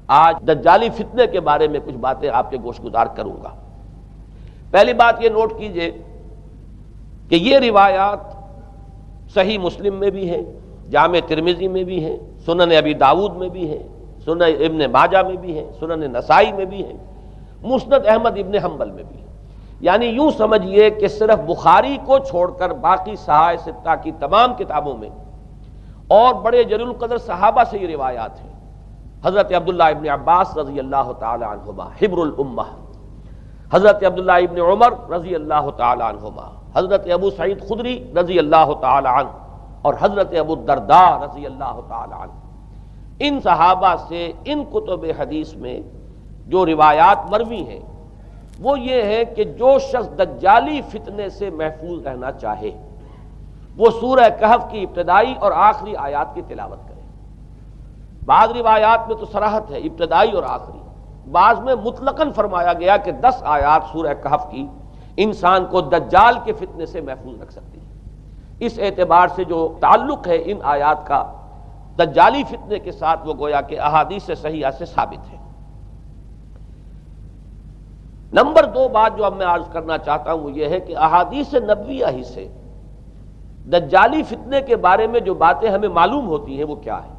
آج دجالی فتنے کے بارے میں کچھ باتیں آپ کے گوش گزار کروں گا۔ پہلی بات یہ نوٹ کیجئے کہ یہ روایات صحیح مسلم میں بھی ہیں، جامع ترمذی میں بھی ہیں، سنن ابی داؤد میں بھی ہیں، سنن ابن ماجہ میں بھی ہیں، سنن نسائی میں بھی ہیں، مسند احمد ابن حنبل میں بھی ہیں۔ یعنی یوں سمجھیے کہ صرف بخاری کو چھوڑ کر باقی صحاح ستہ کی تمام کتابوں میں اور بڑے جلیل القدر صحابہ سے یہ روایات ہیں۔ حضرت عبداللہ ابن عباس رضی اللہ تعالی عنہما حبر الامہ، حضرت عبداللہ ابن عمر رضی اللہ تعالی عنہما، حضرت ابو سعید خدری رضی اللہ تعالی عنہ اور حضرت ابو الدرداء رضی اللہ تعالی عنہ، ان صحابہ سے ان کتب حدیث میں جو روایات مروی ہیں وہ یہ ہے کہ جو شخص دجالی فتنے سے محفوظ رہنا چاہے وہ سورہ کہف کی ابتدائی اور آخری آیات کی تلاوت کرے۔ بعض روایات میں تو صراحت ہے ابتدائی اور آخری، بعض میں مطلقاً فرمایا گیا کہ 10 آیات سورہ کہف کی انسان کو دجال کے فتنے سے محفوظ رکھ سکتی ہے۔ اس اعتبار سے جو تعلق ہے ان آیات کا دجالی فتنے کے ساتھ وہ گویا کہ احادیث صحیحہ سے ثابت ہے۔ نمبر 2 بات جو اب میں عرض کرنا چاہتا ہوں وہ یہ ہے کہ احادیث نبویہ ہی سے دجالی فتنے کے بارے میں جو باتیں ہمیں معلوم ہوتی ہیں وہ کیا ہے،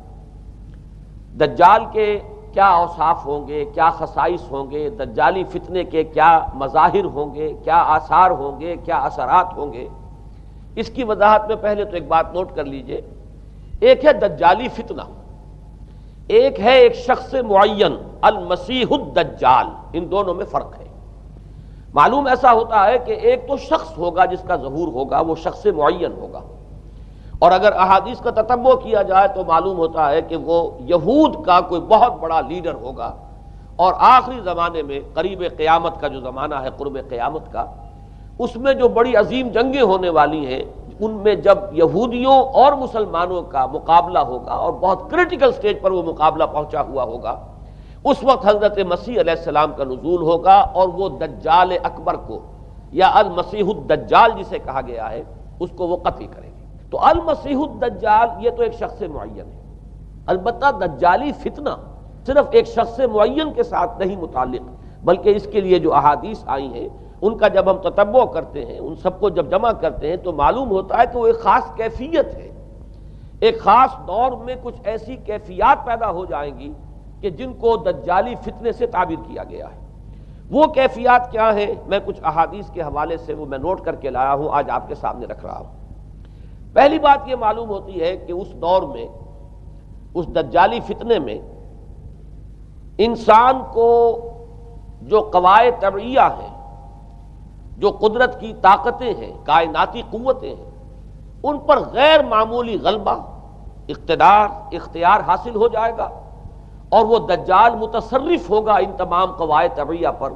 دجال کے کیا اوصاف ہوں گے، کیا خصائص ہوں گے، دجالی فتنے کے کیا مظاہر ہوں گے، کیا آثار ہوں گے، کیا اثرات ہوں گے۔ اس کی وضاحت میں پہلے تو ایک بات نوٹ کر لیجئے، ایک ہے دجالی فتنہ، ایک ہے ایک شخص معین المسیح الدجال، ان دونوں میں فرق ہے۔ معلوم ایسا ہوتا ہے کہ ایک تو شخص ہوگا جس کا ظہور ہوگا، وہ شخص معین ہوگا، اور اگر احادیث کا تتبع کیا جائے تو معلوم ہوتا ہے کہ وہ یہود کا کوئی بہت بڑا لیڈر ہوگا، اور آخری زمانے میں قریب قیامت کا جو زمانہ ہے، قرب قیامت کا، اس میں جو بڑی عظیم جنگیں ہونے والی ہیں، ان میں جب یہودیوں اور مسلمانوں کا مقابلہ ہوگا اور بہت کریٹیکل سٹیج پر وہ مقابلہ پہنچا ہوا ہوگا، اس وقت حضرت مسیح علیہ السلام کا نزول ہوگا اور وہ دجال اکبر کو یا المسیح الدجال جسے کہا گیا ہے اس کو وہ قتل کریں گے۔ تو المسیح الدجال یہ تو ایک شخص معین ہے، البتہ دجالی فتنہ صرف ایک شخص معین کے ساتھ نہیں متعلق، بلکہ اس کے لیے جو احادیث آئی ہیں ان کا جب ہم تتبع کرتے ہیں، ان سب کو جب جمع کرتے ہیں تو معلوم ہوتا ہے کہ وہ ایک خاص کیفیت ہے، ایک خاص دور میں کچھ ایسی کیفیات پیدا ہو جائیں گی کہ جن کو دجالی فتنے سے تعبیر کیا گیا ہے۔ وہ کیفیات کیا ہیں، میں کچھ احادیث کے حوالے سے وہ میں نوٹ کر کے لایا ہوں، آج آپ کے سامنے رکھ رہا ہوں۔ پہلی بات یہ معلوم ہوتی ہے کہ اس دور میں، اس دجالی فتنے میں، انسان کو جو قواعد طبعیہ ہیں، جو قدرت کی طاقتیں ہیں، کائناتی قوتیں ہیں، ان پر غیر معمولی غلبہ، اقتدار، اختیار حاصل ہو جائے گا، اور وہ دجال متصرف ہوگا ان تمام قواعد طبعیہ پر،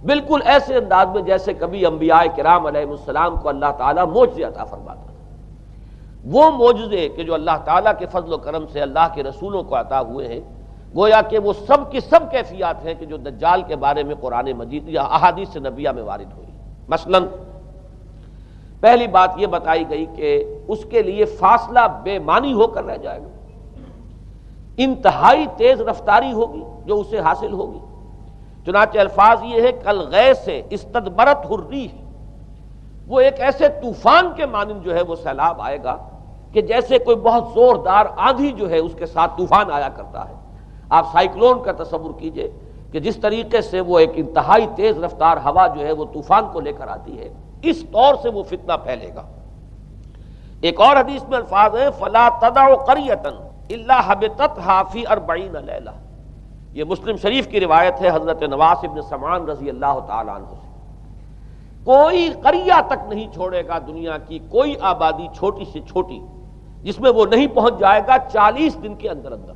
بالکل ایسے انداز میں جیسے کبھی انبیاء کرام علیہ السلام کو اللہ تعالیٰ معجزے عطا فرماتا تھا۔ وہ معجزے کہ جو اللہ تعالیٰ کے فضل و کرم سے اللہ کے رسولوں کو عطا ہوئے ہیں، گویا کہ وہ سب کی سب کیفیات ہیں کہ جو دجال کے بارے میں قرآن مجید یا احادیث نبیہ میں وارد ہوئی۔ مثلا پہلی بات یہ بتائی گئی کہ اس کے لیے فاصلہ بے معنی ہو کر رہ جائے گا، انتہائی تیز رفتاری ہوگی جو اسے حاصل ہوگی۔ چنانچہ الفاظ یہ ہے کالغیث استدبرت الریح، وہ ایک ایسے طوفان کے مانند جو ہے وہ سیلاب آئے گا کہ جیسے کوئی بہت زوردار آندھی جو ہے اس کے ساتھ طوفان آیا کرتا ہے۔ آپ سائیکلون کا تصور کیجئے کہ جس طریقے سے وہ ایک انتہائی تیز رفتار ہوا جو ہے وہ طوفان کو لے کر آتی ہے، اس طور سے وہ فتنہ پھیلے گا۔ ایک اور حدیث میں الفاظ ہیں فلا تدع قریۃ الا حبطتها فی 40 لیلہ، یہ مسلم شریف کی روایت ہے حضرت نواس ابن سمعان رضی اللہ تعالی عنہ سے۔ کوئی قریہ تک نہیں چھوڑے گا دنیا کی کوئی آبادی چھوٹی سے چھوٹی جس میں وہ نہیں پہنچ جائے گا 40 دن کے اندر اندر۔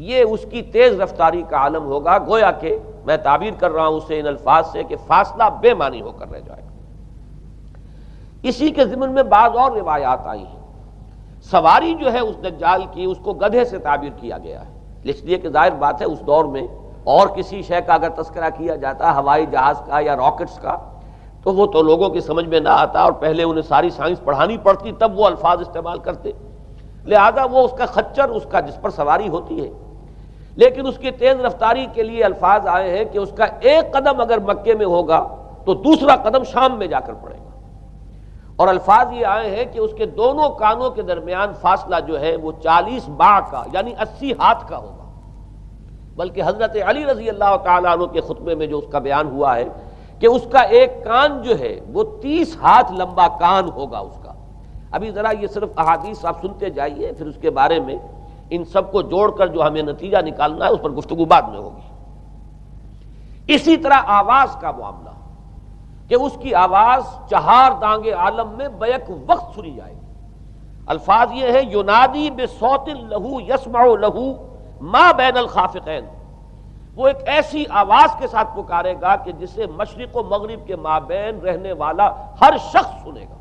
یہ اس کی تیز رفتاری کا عالم ہوگا، گویا کہ میں تعبیر کر رہا ہوں اسے ان الفاظ سے کہ فاصلہ بے معنی ہو کر رہ جائے گا۔ اسی کے ضمن میں بعض اور روایات آئی ہیں۔ سواری جو ہے اس دجال کی اس کو گدھے سے تعبیر کیا گیا ہے، اس لیے کہ ظاہر بات ہے اس دور میں اور کسی شے کا اگر تذکرہ کیا جاتا ہوائی جہاز کا یا راکٹس کا تو وہ تو لوگوں کی سمجھ میں نہ آتا، اور پہلے انہیں ساری سائنس پڑھانی پڑتی تب وہ الفاظ استعمال کرتے، لہذا وہ اس کا خچر، اس کا جس پر سواری ہوتی ہے۔ لیکن اس کی تیز رفتاری کے لیے الفاظ آئے ہیں کہ اس کا ایک قدم اگر مکے میں ہوگا تو دوسرا قدم شام میں جا کر پڑے گا، اور الفاظ یہ آئے ہیں کہ اس کے دونوں کانوں کے درمیان فاصلہ جو ہے وہ 40 باع کا یعنی 80 ہاتھ کا ہوگا، بلکہ حضرت علی رضی اللہ تعالیٰ عنہ کے خطبے میں جو اس کا بیان ہوا ہے کہ اس کا ایک کان جو ہے وہ 30 ہاتھ لمبا کان ہوگا اس کا۔ ابھی ذرا یہ صرف احادیث آپ سنتے جائیے، پھر اس کے بارے میں ان سب کو جوڑ کر جو ہمیں نتیجہ نکالنا ہے اس پر گفتگو بعد میں ہوگی۔ اسی طرح آواز کا معاملہ کہ اس کی آواز 4 دانگ عالم میں بیک وقت سنی جائے گی۔ الفاظ یہ ہے ینادی بصوت لہو یسمع لہو ما بین الخافقین، وہ ایک ایسی آواز کے ساتھ پکارے گا کہ جسے مشرق و مغرب کے مابین رہنے والا ہر شخص سنے گا۔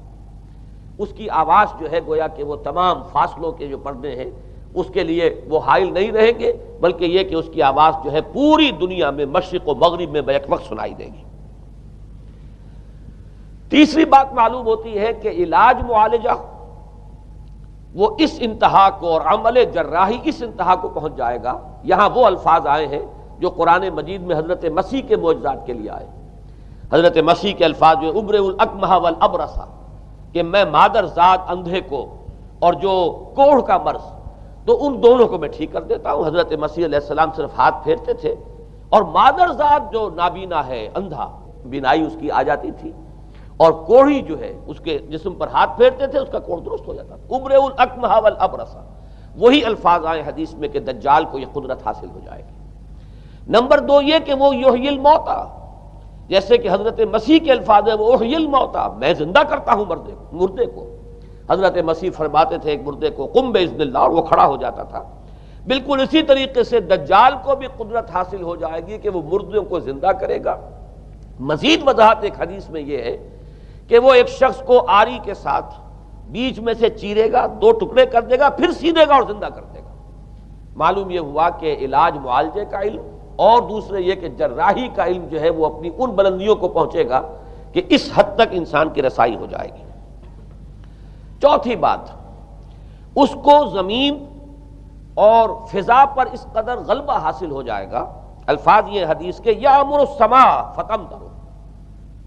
اس کی آواز جو ہے گویا کہ وہ تمام فاصلوں کے جو پردے ہیں اس کے لیے وہ حائل نہیں رہیں گے، بلکہ یہ کہ اس کی آواز جو ہے پوری دنیا میں مشرق و مغرب میں بیک وقت سنائی دے گی۔ تیسری بات معلوم ہوتی ہے کہ علاج معالجہ وہ اس انتہا کو اور عمل جراحی اس انتہا کو پہنچ جائے گا۔ یہاں وہ الفاظ آئے ہیں جو قرآن مجید میں حضرت مسیح کے معجزات کے لیے آئے۔ حضرت مسیح کے الفاظ جو ابرئ الاکمہ والابرص، کہ میں مادر ذات اندھے کو اور جو کوڑھ کا مرض تو ان دونوں کو میں ٹھیک کر دیتا ہوں۔ حضرت مسیح علیہ السلام صرف ہاتھ پھیرتے تھے اور مادر ذات جو نابینا ہے، اندھا، بینائی اس کی آ جاتی تھی، اور کوڑھی جو ہے اس کے جسم پر ہاتھ پھیرتے تھے، اس کا کوڑھ درست ہو جاتا تھا۔ ابرئ الاکمہ والابرص، وہی الفاظ آئے حدیث میں کہ دجال کو یہ قدرت حاصل ہو جائے گی۔ نمبر 2 یہ کہ وہ یحیی الموتیٰ، جیسے کہ حضرت مسیح کے الفاظ ہیں وہ احیی الموتیٰ، میں زندہ کرتا ہوں مردے کو۔ حضرت مسیح فرماتے تھے ایک مردے کو قم باذن اللہ، اور وہ کھڑا ہو جاتا تھا۔ بالکل اسی طریقے سے دجال کو بھی قدرت حاصل ہو جائے گی کہ وہ مردوں کو زندہ کرے گا۔ مزید وضاحت ایک حدیث میں یہ ہے کہ وہ ایک شخص کو آری کے ساتھ بیچ میں سے چیرے گا، 2 ٹکڑے کر دے گا، پھر سیدھے گا اور زندہ کر دے گا۔ معلوم یہ ہوا کہ علاج معالجے کا علم اور دوسرے یہ کہ جراحی کا علم جو ہے وہ اپنی ان بلندیوں کو پہنچے گا کہ اس حد تک انسان کی رسائی ہو جائے گی۔ چوتھی بات، اس کو زمین اور فضا پر اس قدر غلبہ حاصل ہو جائے گا۔ الفاظ یہ حدیث کے یامر السماء فتمطر،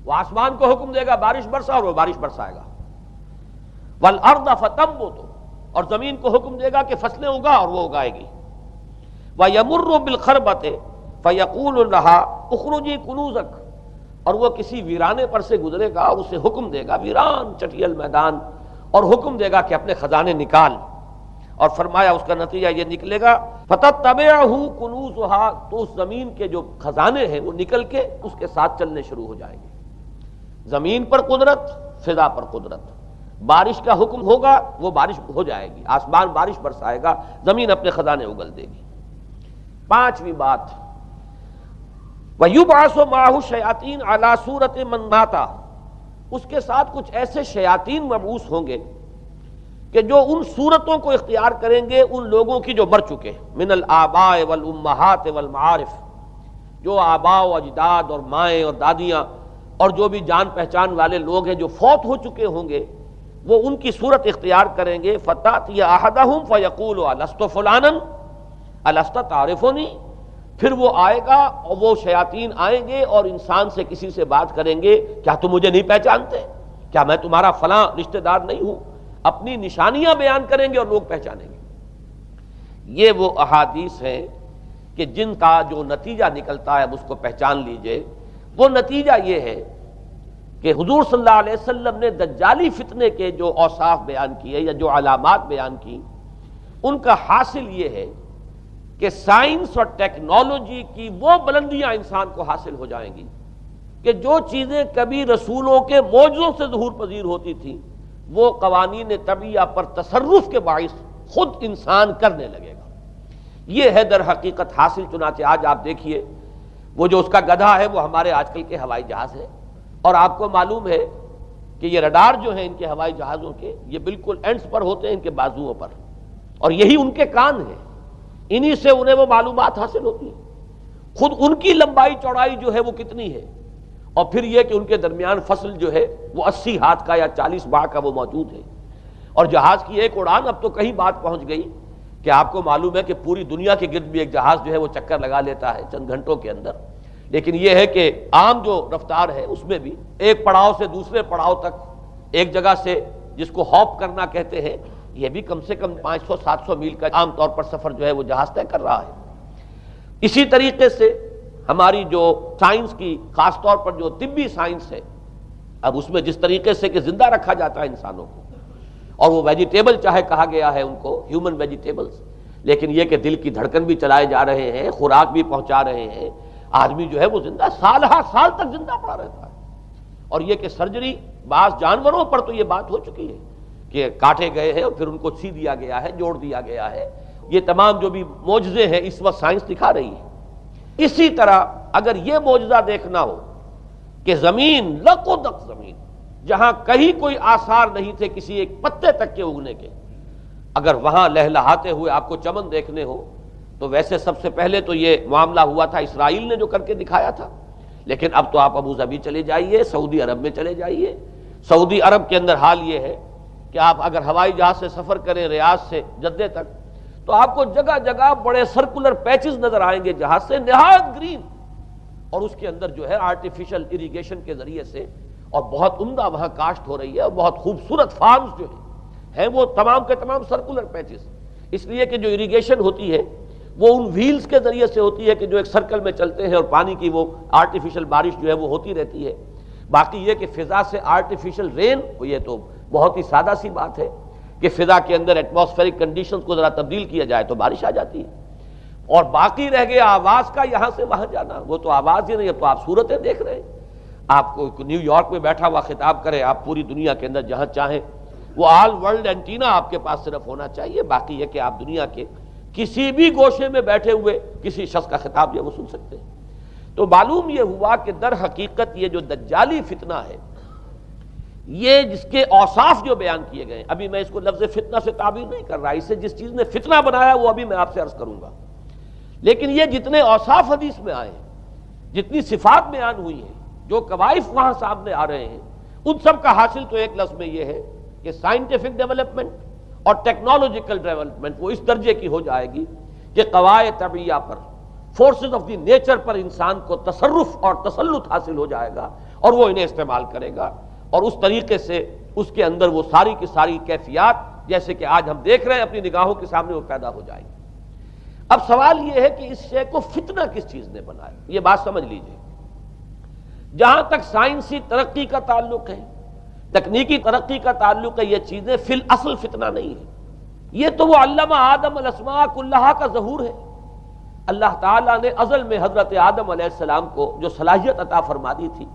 وہ آسمان کو حکم دے گا بارش برسا اور وہ بارش برسائے گا۔ والارض فتنبت، اور زمین کو حکم دے گا کہ فصلیں اگا اور وہ اگائے گی۔ وَيَمُرُّ بِالْخَرْبَةِ فَيَقُولُ لَهَا اُخْرُجِي كُنُوزَكَ، اور وہ کسی ویرانے پر سے گزرے گا، اسے حکم دے گا، ویران چٹیل میدان، اور حکم دے گا کہ اپنے خزانے نکال، اور فرمایا اس کا نتیجہ یہ نکلے گا فَتَتَّبِعُهُ كُنُوزُهَا، تو اس زمین کے جو خزانے ہیں وہ نکل کے اس کے ساتھ چلنے شروع ہو جائیں گے۔ زمین پر قدرت، فضا پر قدرت، بارش کا حکم ہوگا وہ بارش ہو جائے گی، آسمان بارش برسائے گا، زمین اپنے خزانے اگل دے گی۔ 5ویں بات، وَيُبْعَثُ مَعَهُ الشَّيَاطِينُ عَلَى صُورَةِ مَن مَاتَ، اس کے ساتھ کچھ ایسے شیاطین مبعوث ہوں گے کہ جو ان صورتوں کو اختیار کریں گے ان لوگوں کی جو مر چکے، من الآباء والأمہات والمعارف، جو آباء و اجداد اور مائیں اور دادیاں اور جو بھی جان پہچان والے لوگ ہیں جو فوت ہو چکے ہوں گے، وہ ان کی صورت اختیار کریں گے۔ فَتَأْتِيَ أَحَدَهُمْ فَيَقُولُ أَلَسْتُ فُلَانًا الست تعرفونی، پھر وہ آئے گا اور وہ شیاطین آئیں گے اور انسان سے کسی سے بات کریں گے، کیا تم مجھے نہیں پہچانتے؟ کیا میں تمہارا فلاں رشتہ دار نہیں ہوں؟ اپنی نشانیاں بیان کریں گے اور لوگ پہچانیں گے۔ یہ وہ احادیث ہیں کہ جن کا جو نتیجہ نکلتا ہے اب اس کو پہچان لیجئے۔ وہ نتیجہ یہ ہے کہ حضور صلی اللہ علیہ وسلم نے دجالی فتنے کے جو اوصاف بیان کیے یا جو علامات بیان کی، ان کا حاصل یہ ہے کہ سائنس اور ٹیکنالوجی کی وہ بلندیاں انسان کو حاصل ہو جائیں گی کہ جو چیزیں کبھی رسولوں کے معجزوں سے ظہور پذیر ہوتی تھیں وہ قوانین طبیعہ پر تصرف کے باعث خود انسان کرنے لگے گا۔ یہ ہے در حقیقت حاصل۔ چنانچہ آج آپ دیکھیے وہ جو اس کا گدھا ہے وہ ہمارے آج کل کے ہوائی جہاز ہے، اور آپ کو معلوم ہے کہ یہ رڈار جو ہیں ان کے ہوائی جہازوں کے، یہ بالکل اینڈز پر ہوتے ہیں ان کے بازوؤں پر، اور یہی ان کے کان ہیں، انہی سے انہیں وہ معلومات حاصل ہوتی ہیں۔ خود ان کی لمبائی چوڑائی جو ہے وہ کتنی ہے، اور پھر یہ کہ ان کے درمیان فصل جو ہے وہ 80 ہاتھ کا یا 40 باع کا وہ موجود ہے، اور جہاز کی ایک اڑان اب تو کہیں بات پہنچ گئی کہ آپ کو معلوم ہے کہ پوری دنیا کے گرد بھی ایک جہاز جو ہے وہ چکر لگا لیتا ہے چند گھنٹوں کے اندر، لیکن یہ ہے کہ عام جو رفتار ہے اس میں بھی ایک پڑاؤ سے دوسرے پڑاؤ تک، ایک جگہ سے جس کو ہاپ کرنا کہتے ہیں، یہ بھی کم سے کم 500-700 میل کا عام طور پر سفر جو ہے وہ جہاز طے کر رہا ہے۔ اسی طریقے سے ہماری جو سائنس کی، خاص طور پر جو طبی سائنس ہے، اب اس میں جس طریقے سے کہ زندہ رکھا جاتا ہے انسانوں کو، اور وہ ویجیٹیبل چاہے کہا گیا ہے ان کو ہیومن ویجیٹیبلز، لیکن یہ کہ دل کی دھڑکن بھی چلائے جا رہے ہیں، خوراک بھی پہنچا رہے ہیں، آدمی جو ہے وہ زندہ سال ہر سال تک زندہ پڑا رہتا ہے۔ اور یہ کہ سرجری بعض جانوروں پر تو یہ بات ہو چکی ہے کہ کاٹے گئے ہیں اور پھر ان کو سی دیا گیا ہے، جوڑ دیا گیا ہے، یہ تمام جو بھی معجزے ہیں اس وقت سائنس دکھا رہی ہے۔ اسی طرح اگر یہ معجزہ دیکھنا ہو کہ زمین لق و دق زمین، جہاں کہیں کوئی آثار نہیں تھے کسی ایک پتے تک کے اگنے کے، اگر وہاں لہلہاتے ہوئے آپ کو چمن دیکھنے ہو تو ویسے سب سے پہلے تو یہ معاملہ ہوا تھا اسرائیل نے جو کر کے دکھایا تھا، لیکن اب تو آپ ابوظہبی چلے جائیے، سعودی عرب میں چلے جائیے۔ سعودی عرب کے اندر حال یہ ہے کہ آپ اگر ہوائی جہاز سے سفر کریں ریاض سے جدہ تک تو آپ کو جگہ جگہ بڑے سرکولر پیچز نظر آئیں گے جہاز سے، نہایت گرین، اور اس کے اندر جو ہے آرٹیفیشل اریگیشن کے ذریعے سے اور بہت عمدہ وہاں کاشت ہو رہی ہے، اور بہت خوبصورت فارمز جو ہیں وہ تمام کے تمام سرکولر پیچز، اس لیے کہ جو اریگیشن ہوتی ہے وہ ان ویلز کے ذریعے سے ہوتی ہے کہ جو ایک سرکل میں چلتے ہیں اور پانی کی وہ آرٹیفیشل بارش جو ہے وہ ہوتی رہتی ہے۔ باقی یہ کہ فضا سے آرٹیفیشل رین، یہ تو بہت ہی سادہ سی بات ہے کہ فضا کے اندر ایٹماسفیرک کنڈیشنز کو ذرا تبدیل کیا جائے تو بارش آ جاتی ہے۔ اور باقی رہ گیا آواز کا یہاں سے وہاں جانا، وہ تو آواز ہی نہیں، تو آپ صورتیں دیکھ رہے ہیں۔ آپ کو نیو یارک میں بیٹھا ہوا خطاب کرے، آپ پوری دنیا کے اندر جہاں چاہیں، وہ آل ورلڈ اینٹینا آپ کے پاس صرف ہونا چاہیے، باقی یہ کہ آپ دنیا کے کسی بھی گوشے میں بیٹھے ہوئے کسی شخص کا خطاب یہ وہ سن سکتے ہیں۔ تو معلوم یہ ہوا کہ در حقیقت یہ جو دجالی فتنہ ہے، یہ جس کے اوصاف جو بیان کیے گئے، ابھی میں اس کو لفظ فتنہ سے تعبیر نہیں کر رہا، اسے جس چیز نے فتنہ بنایا وہ ابھی میں آپ سے عرض کروں گا، لیکن یہ جتنے اوصاف حدیث میں آئے ہیں، جتنی صفات بیان ہوئی ہیں، جو کوائف وہاں سامنے آ رہے ہیں، ان سب کا حاصل تو ایک لفظ میں یہ ہے کہ سائنٹیفک ڈیولپمنٹ اور ٹیکنالوجیکل ڈیولپمنٹ وہ اس درجے کی ہو جائے گی کہ قواعد طبیعیہ پر، فورسز آف دی نیچر پر انسان کو تصرف اور تسلط حاصل ہو جائے گا، اور وہ انہیں استعمال کرے گا، اور اس طریقے سے اس کے اندر وہ ساری کی ساری کیفیات جیسے کہ آج ہم دیکھ رہے ہیں اپنی نگاہوں کے سامنے وہ پیدا ہو جائیں گی۔ اب سوال یہ ہے کہ اس شے کو فتنہ کس چیز نے بنایا، یہ بات سمجھ لیجئے۔ جہاں تک سائنسی ترقی کا تعلق ہے، تکنیکی ترقی کا تعلق ہے، یہ چیزیں فی الاصل فتنہ نہیں ہے، یہ تو وہ علمہ آدم الاسماء کلہا کا ظہور ہے۔ اللہ تعالیٰ نے ازل میں حضرت آدم علیہ السلام کو جو صلاحیت عطا فرما دی تھی،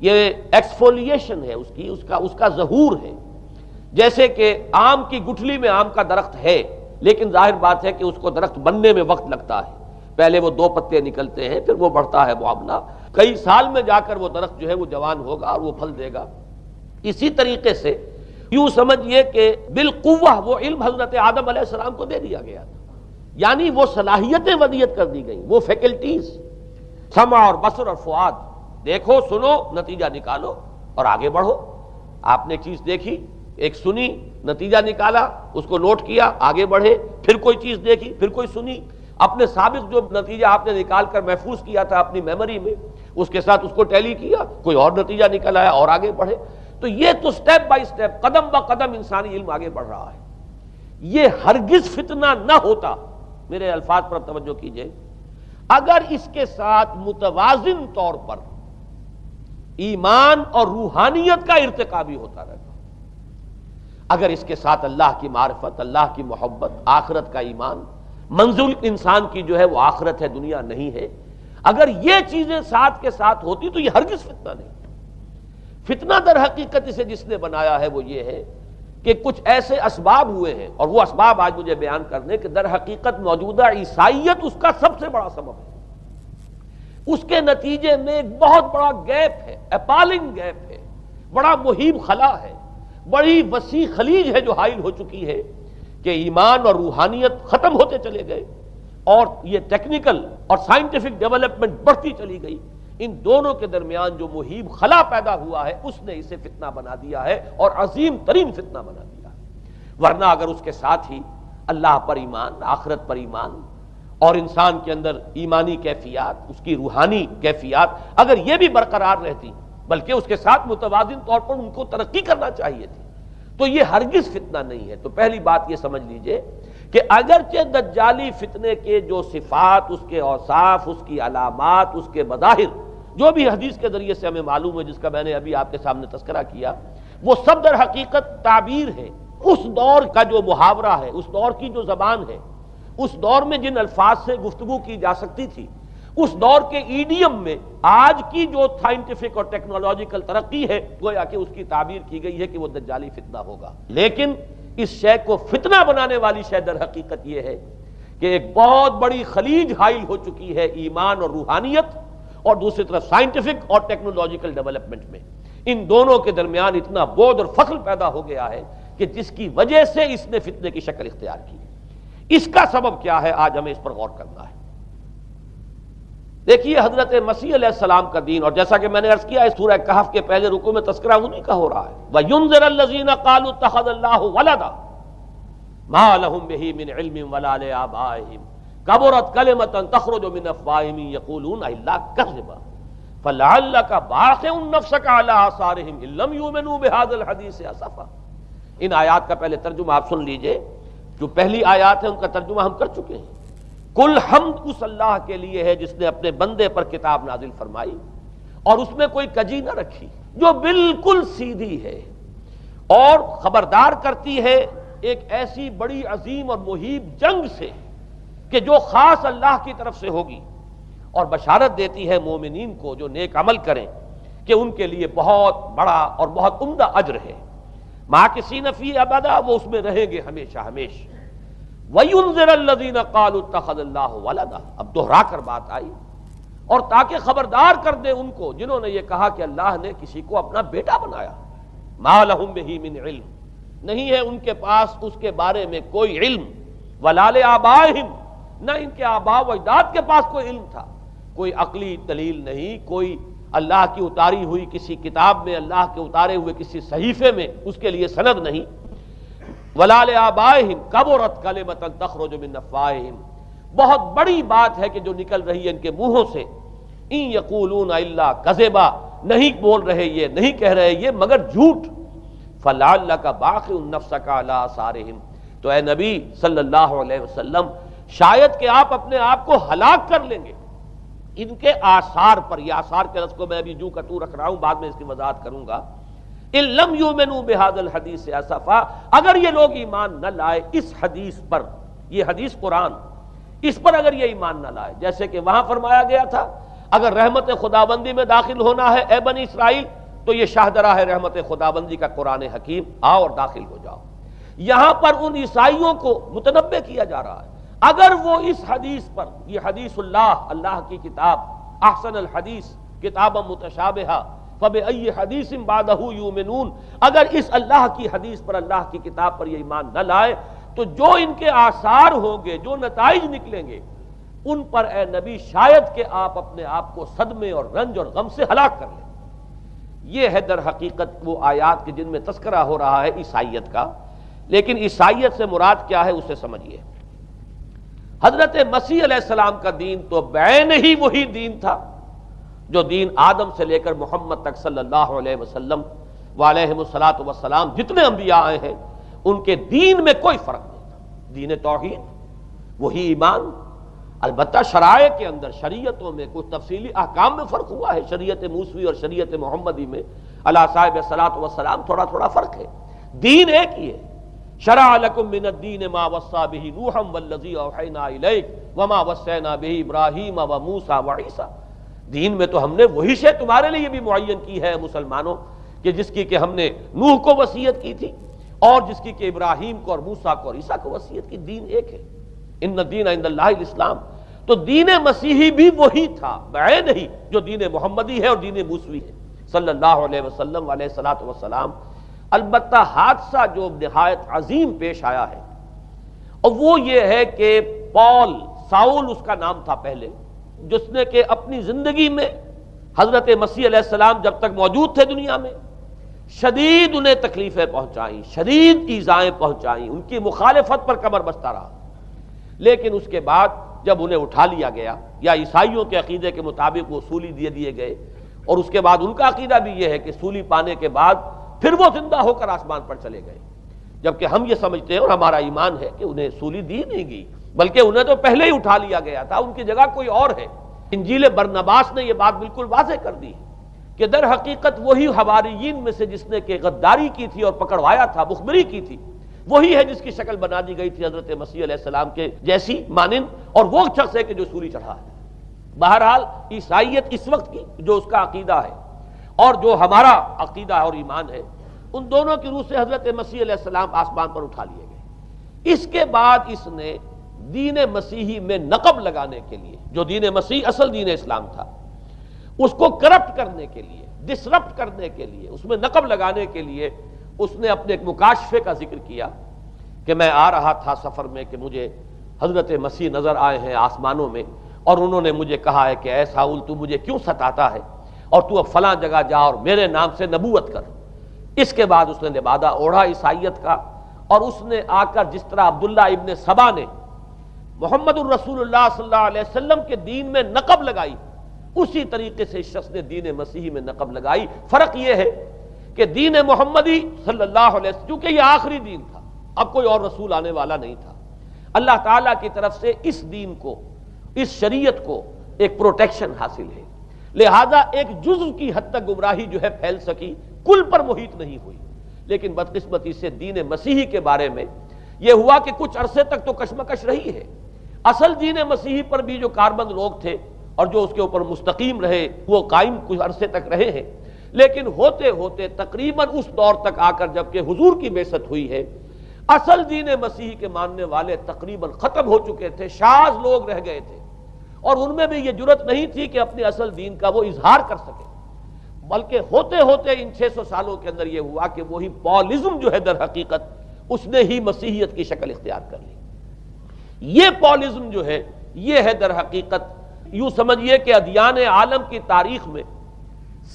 یہ ایکسفولیشن ہے اس کا ظہور ہے۔ جیسے کہ آم کی گٹھلی میں آم کا درخت ہے، لیکن ظاہر بات ہے کہ اس کو درخت بننے میں وقت لگتا ہے، پہلے وہ 2 پتے نکلتے ہیں، پھر وہ بڑھتا ہے معاملہ، کئی سال میں جا کر وہ درخت جو ہے وہ جوان ہوگا اور وہ پھل دے گا۔ اسی طریقے سے یوں سمجھیے کہ بالقوہ وہ علم حضرت آدم علیہ السلام کو دے دیا گیا تھا، یعنی وہ صلاحیتیں ودیت کر دی گئیں، وہ فیکلٹیز، سمع اور بصر اور فؤاد، دیکھو سنو نتیجہ نکالو اور آگے بڑھو۔ آپ نے چیز دیکھی، ایک سنی، نتیجہ نکالا، اس کو نوٹ کیا، آگے بڑھے، پھر کوئی چیز دیکھی، پھر کوئی سنی، اپنے سابق جو نتیجہ آپ نے نکال کر محفوظ کیا تھا اپنی میموری میں، اس کے ساتھ اس کو ٹیلی کیا، کوئی اور نتیجہ نکل آیا اور آگے بڑھے۔ تو یہ تو سٹیپ بائی سٹیپ، قدم با قدم انسانی علم آگے بڑھ رہا ہے۔ یہ ہرگز فتنہ نہ ہوتا، میرے الفاظ پر توجہ کیجئے، اگر اس کے ساتھ متوازن طور پر ایمان اور روحانیت کا ارتقا بھی ہوتا رہتا، اگر اس کے ساتھ اللہ کی معرفت، اللہ کی محبت، آخرت کا ایمان، منزل انسان کی جو ہے وہ آخرت ہے، دنیا نہیں ہے، اگر یہ چیزیں ساتھ کے ساتھ ہوتی تو یہ ہرگز فتنہ نہیں۔ فتنہ در حقیقت اسے جس نے بنایا ہے وہ یہ ہے کہ کچھ ایسے اسباب ہوئے ہیں، اور وہ اسباب آج مجھے بیان کرنے کہ در حقیقت موجودہ عیسائیت اس کا سب سے بڑا سبب ہے۔ اس کے نتیجے میں ایک بہت بڑا گیپ ہے، اپالنگ گیپ ہے، بڑا مہیب خلا ہے، بڑی وسیع خلیج ہے جو حائل ہو چکی ہے کہ ایمان اور روحانیت ختم ہوتے چلے گئے، اور یہ ٹیکنیکل اور سائنٹیفک ڈیولپمنٹ بڑھتی چلی گئی۔ ان دونوں کے درمیان جو مہیب خلا پیدا ہوا ہے اس نے اسے فتنہ بنا دیا ہے، اور عظیم ترین فتنہ بنا دیا ہے۔ ورنہ اگر اس کے ساتھ ہی اللہ پر ایمان، آخرت پر ایمان، اور انسان کے اندر ایمانی کیفیات، اس کی روحانی کیفیات اگر یہ بھی برقرار رہتی، بلکہ اس کے ساتھ متوازن طور پر ان کو ترقی کرنا چاہیے تھی، تو یہ ہرگز فتنہ نہیں ہے۔ تو پہلی بات یہ سمجھ لیجئے کہ اگرچہ دجالی فتنے کے جو صفات، اس کے اوصاف، اس کی علامات، اس کے مظاہر جو بھی حدیث کے ذریعے سے ہمیں معلوم ہے، جس کا میں نے ابھی آپ کے سامنے تذکرہ کیا، وہ سب در حقیقت تعبیر ہے اس دور کا جو محاورہ ہے، اس دور کی جو زبان ہے، اس دور میں جن الفاظ سے گفتگو کی جا سکتی تھی، اس دور کے ایڈیم میں آج کی جو سائنٹیفک اور ٹیکنالوجیکل ترقی ہے، گویا کہ اس کی تعبیر کی گئی ہے کہ وہ دجالی فتنہ ہوگا۔ لیکن اس شے کو فتنہ بنانے والی شے در حقیقت یہ ہے کہ ایک بہت بڑی خلیج حائل ہو چکی ہے ایمان اور روحانیت، اور دوسری طرف سائنٹیفک اور ٹیکنالوجیکل ڈیولپمنٹ میں ان دونوں کے درمیان اتنا بعد اور فصل پیدا ہو گیا ہے کہ جس کی وجہ سے اس نے فتنے کی شکل اختیار کی۔ اس کا سبب کیا ہے، آج ہمیں اس پر غور کرنا ہے۔ دیکھیے حضرت مسیح علیہ السلام کا دین، اور جیسا کہ میں نے عرض کیا اس سورہ کہف کے پہلے رکوع میں تذکرہ انہی کا ہو رہا ہے، وَيُنذِرَ الَّذِينَ قَالُوا اتَّخَذَ اللَّهُ وَلَدًا مَا لَهُم بِهِ مِنْ عِلْمٍ وَلَا لِآبَائِهِمْ كَبُرَتْ كَلِمَةً تَخْرُجُ مِنْ أَفْوَاهِهِمْ يَقُولُونَ إِلَّا كَذِبًا فَلَعَلَّكَ بَاخِعٌ نَفْسَكَ عَلَىٰ آثَارِهِمْ إِن لَّمْ يُؤْمِنُوا بِهَٰذَا الْحَدِيثِ أَسَفًا۔ ان آیات کا پہلے ترجمہ آپ سن لیجئے، جو پہلی آیات ہے ان کا ترجمہ ہم کر چکے ہیں۔ کل حمد اس اللہ کے لیے ہے جس نے اپنے بندے پر کتاب نازل فرمائی اور اس میں کوئی کجی نہ رکھی، جو بالکل سیدھی ہے اور خبردار کرتی ہے ایک ایسی بڑی عظیم اور مہیب جنگ سے کہ جو خاص اللہ کی طرف سے ہوگی، اور بشارت دیتی ہے مومنین کو جو نیک عمل کریں کہ ان کے لیے بہت بڑا اور بہت عمدہ اجر ہے۔ ماکثین فیہ ابدا، وہ اس میں رہیں گے ہمیشہ ہمیشہ۔ وَيُنذِرَ الَّذِينَ قَالُوا اتَّخَذَ اللَّهُ وَلَدًا، اب دوہرا کر بات آئی، اور تاکہ خبردار کر دے ان کو جنہوں نے یہ کہا کہ اللہ نے کسی کو اپنا بیٹا بنایا۔ مَا لَهُم بِهِ مِنْ عِلْمٍ، نہیں ہے ان کے پاس اس کے بارے میں کوئی علم، وَلَا لِآبَائِهِمْ، نہ ان کے آباء و اجداد کے پاس کوئی علم تھا، کوئی عقلی دلیل نہیں، کوئی اللہ کی اتاری ہوئی کسی کتاب میں، اللہ کے اتارے ہوئے کسی صحیفے میں اس کے لیے سند نہیں۔ وَلَا لِآبَائِهِمْ كَبُرَتْ كَلِمَةً تَخْرُجُ مِنْ أَفْوَاهِهِمْ، بہت بڑی بات ہے کہ جو نکل رہی ہے ان کے منہوں سے، إِن يَقُولُونَ إِلَّا كَذِبًا، نہیں بول رہے یہ، نہیں کہہ رہے یہ مگر جھوٹ۔ فَلَعَلَّكَ بَاخِعٌ نَفْسَكَ عَلَىٰ آثَارِهِمْ، تو اے نبی صلی اللہ علیہ وسلم شاید کہ آپ اپنے آپ کو ہلاک کر لیں گے ان کے آثار پر۔ یہ آثار کے لفظ کو میں ابھی جو کا تو رکھ رہا ہوں، بعد میں اس کی وضاحت کروں گا۔ ان لم یؤمنوا بهذا الحدیث اسفا، اگر یہ لوگ ایمان نہ لائے اس حدیث پر، یہ حدیث قرآن، اس پر اگر یہ ایمان نہ لائے، جیسے کہ وہاں فرمایا گیا تھا اگر رحمت خداوندی میں داخل ہونا ہے اے بنی اسرائیل تو یہ شاہدرہ ہے رحمت خداوندی کا قرآن حکیم، آؤ اور داخل ہو جاؤ۔ یہاں پر ان عیسائیوں کو متنبہ کیا جا رہا ہے اگر وہ اس حدیث پر، یہ حدیث اللہ، اللہ کی کتاب، احسن الحدیث کتابا متشابہہ فَبِأَيِّ حَدِيثٍ بَعْدَهُ يُؤْمِنُونَ، اگر اس اللہ کی حدیث پر، اللہ کی کتاب پر یہ ایمان نہ لائے تو جو ان کے آثار ہوں گے، جو نتائج نکلیں گے، ان پر اے نبی شاید کہ آپ اپنے آپ کو صدمے اور رنج اور غم سے ہلاک کر لیں۔ یہ ہے در حقیقت وہ آیات کے جن میں تذکرہ ہو رہا ہے عیسائیت کا، لیکن عیسائیت سے مراد کیا ہے اسے سمجھیے۔ حضرت مسیح علیہ السلام کا دین تو بعین ہی وہی دین تھا جو دین آدم سے لے کر محمد تک صلی اللہ علیہ وسلم وعلیہم الصلاۃ والسلام جتنے انبیاء آئے ہیں ان کے دین میں کوئی فرق نہیں تھا۔ دین توحید، وہی ایمان، البتہ شرائع کے اندر، شریعتوں میں کچھ تفصیلی احکام میں فرق ہوا ہے، شریعت موسوی اور شریعت محمدی میں علی صاحب الصلاۃ والسلام تھوڑا تھوڑا فرق ہے، دین ایک ہی ہے۔ شرع لکم من الدین ما وصی بہ نوحا والذی اوحینا الیک وما وصینا بہ ابراہیم وموسیٰ وعیسیٰ، دین میں تو ہم نے وہی شے تمہارے لیے بھی معین کی ہے مسلمانوں، کہ جس کی کہ ہم نے نوح کو وصیت کی تھی اور جس کی کہ ابراہیم کو اور موسیٰ کو اور عیسیٰ کو وصیت کی، دین ایک ہے۔ ان الدین عند اللہ الاسلام، تو دین مسیحی بھی وہی تھا بعین ہی جو دین محمدی ہے اور دین موسوی ہے صلی اللہ علیہ وسلم علیہ الصلاۃ والسلام۔ البتہ حادثہ جو نہایت عظیم پیش آیا ہے اور وہ یہ ہے کہ پال، ساؤل اس کا نام تھا پہلے، جس نے کہ اپنی زندگی میں حضرت مسیح علیہ السلام جب تک موجود تھے دنیا میں شدید انہیں تکلیفیں پہنچائیں، شدید ایذائیں پہنچائیں، ان کی مخالفت پر کمر بستہ رہا، لیکن اس کے بعد جب انہیں اٹھا لیا گیا یا عیسائیوں کے عقیدے کے مطابق وہ سولی دیے گئے، اور اس کے بعد ان کا عقیدہ بھی یہ ہے کہ سولی پانے کے بعد پھر وہ زندہ ہو کر آسمان پر چلے گئے، جبکہ ہم یہ سمجھتے ہیں اور ہمارا ایمان ہے کہ انہیں سولی دی نہیں گئی، بلکہ انہیں تو پہلے ہی اٹھا لیا گیا تھا، ان کی جگہ کوئی اور ہے۔ انجیل برنباس نے یہ بات بالکل واضح کر دی کہ در حقیقت وہی حواریین میں سے جس نے کہ غداری کی تھی اور پکڑوایا تھا، مخبری کی تھی، وہی ہے جس کی شکل بنا دی گئی تھی حضرت مسیح علیہ السلام کے جیسی مانند، اور وہ شخص ہے کہ جو سولی چڑھا ہے۔ بہرحال عیسائیت اس وقت کی جو اس کا عقیدہ ہے اور جو ہمارا عقیدہ اور ایمان ہے، ان دونوں کی روح سے حضرت مسیح علیہ السلام آسمان پر اٹھا لیے گئے۔ اس کے بعد اس نے دین مسیحی میں نقب لگانے کے لیے، جو دین مسیح اصل دین اسلام تھا، اس کو کرپٹ کرنے کے لیے، ڈسرپٹ کرنے کے لیے، اس میں نقب لگانے کے لیے اس نے اپنے ایک مکاشفے کا ذکر کیا کہ میں آ رہا تھا سفر میں کہ مجھے حضرت مسیح نظر آئے ہیں آسمانوں میں، اور انہوں نے مجھے کہا ہے کہ اے ساؤل تو مجھے کیوں ستاتا ہے، اور تو اب فلاں جگہ جا اور میرے نام سے نبوت کر۔ اس کے بعد اس نے لبادہ اوڑھا عیسائیت کا، اور اس نے آ کر جس طرح عبداللہ ابن سبا نے محمد الرسول اللہ صلی اللہ علیہ وسلم کے دین میں نقب لگائی، اسی طریقے سے اس شخص نے دین مسیحی میں نقب لگائی۔ فرق یہ ہے کہ دین محمدی صلی اللہ علیہ وسلم، چونکہ یہ آخری دین تھا، اب کوئی اور رسول آنے والا نہیں تھا، اللہ تعالیٰ کی طرف سے اس دین کو، اس شریعت کو ایک پروٹیکشن حاصل ہے، لہذا ایک جزو کی حد تک گمراہی جو ہے پھیل سکی، کل پر محیط نہیں ہوئی۔ لیکن بدقسمتی سے دین مسیحی کے بارے میں یہ ہوا کہ کچھ عرصے تک تو کشمکش رہی ہے، اصل دین مسیحی پر بھی جو کاربند لوگ تھے اور جو اس کے اوپر مستقیم رہے وہ قائم کچھ عرصے تک رہے ہیں، لیکن ہوتے ہوتے تقریباً اس دور تک آ کر جب کہ حضور کی بعثت ہوئی ہے، اصل دین مسیحی کے ماننے والے تقریباً ختم ہو چکے تھے، شاذ لوگ رہ گئے تھے، اور ان میں بھی یہ جرت نہیں تھی کہ اپنے اصل دین کا وہ اظہار کر سکے، بلکہ ہوتے ہوتے ان 600 سالوں کے اندر یہ ہوا کہ وہی پالزم جو ہے در حقیقت اس نے ہی مسیحیت کی شکل اختیار کر لی۔ یہ پالزم جو ہے یہ ہے در حقیقت، یوں سمجھیے کہ ادیان عالم کی تاریخ میں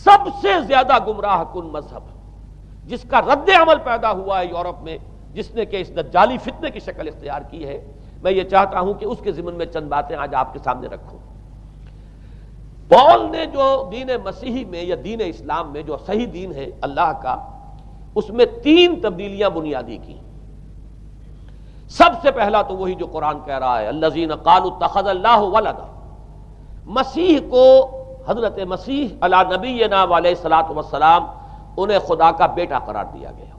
سب سے زیادہ گمراہ کن مذہب، جس کا رد عمل پیدا ہوا ہے یورپ میں، جس نے کہ اس دجالی فتنے کی شکل اختیار کی ہے۔ میں یہ چاہتا ہوں کہ اس کے ضمن میں چند باتیں آج آپ کے سامنے رکھوں۔ پال نے جو دین مسیحی میں یا دین اسلام میں جو صحیح دین ہے اللہ کا، اس میں 3 تبدیلیاں بنیادی کی۔ سب سے پہلا تو وہی جو قرآن کہہ رہا ہے الذین قالوا اتخذ اللہ ولدا، مسیح کو، حضرت مسیح علی نبینا علیہ الصلوۃ والسلام، انہیں خدا کا بیٹا قرار دیا گیا۔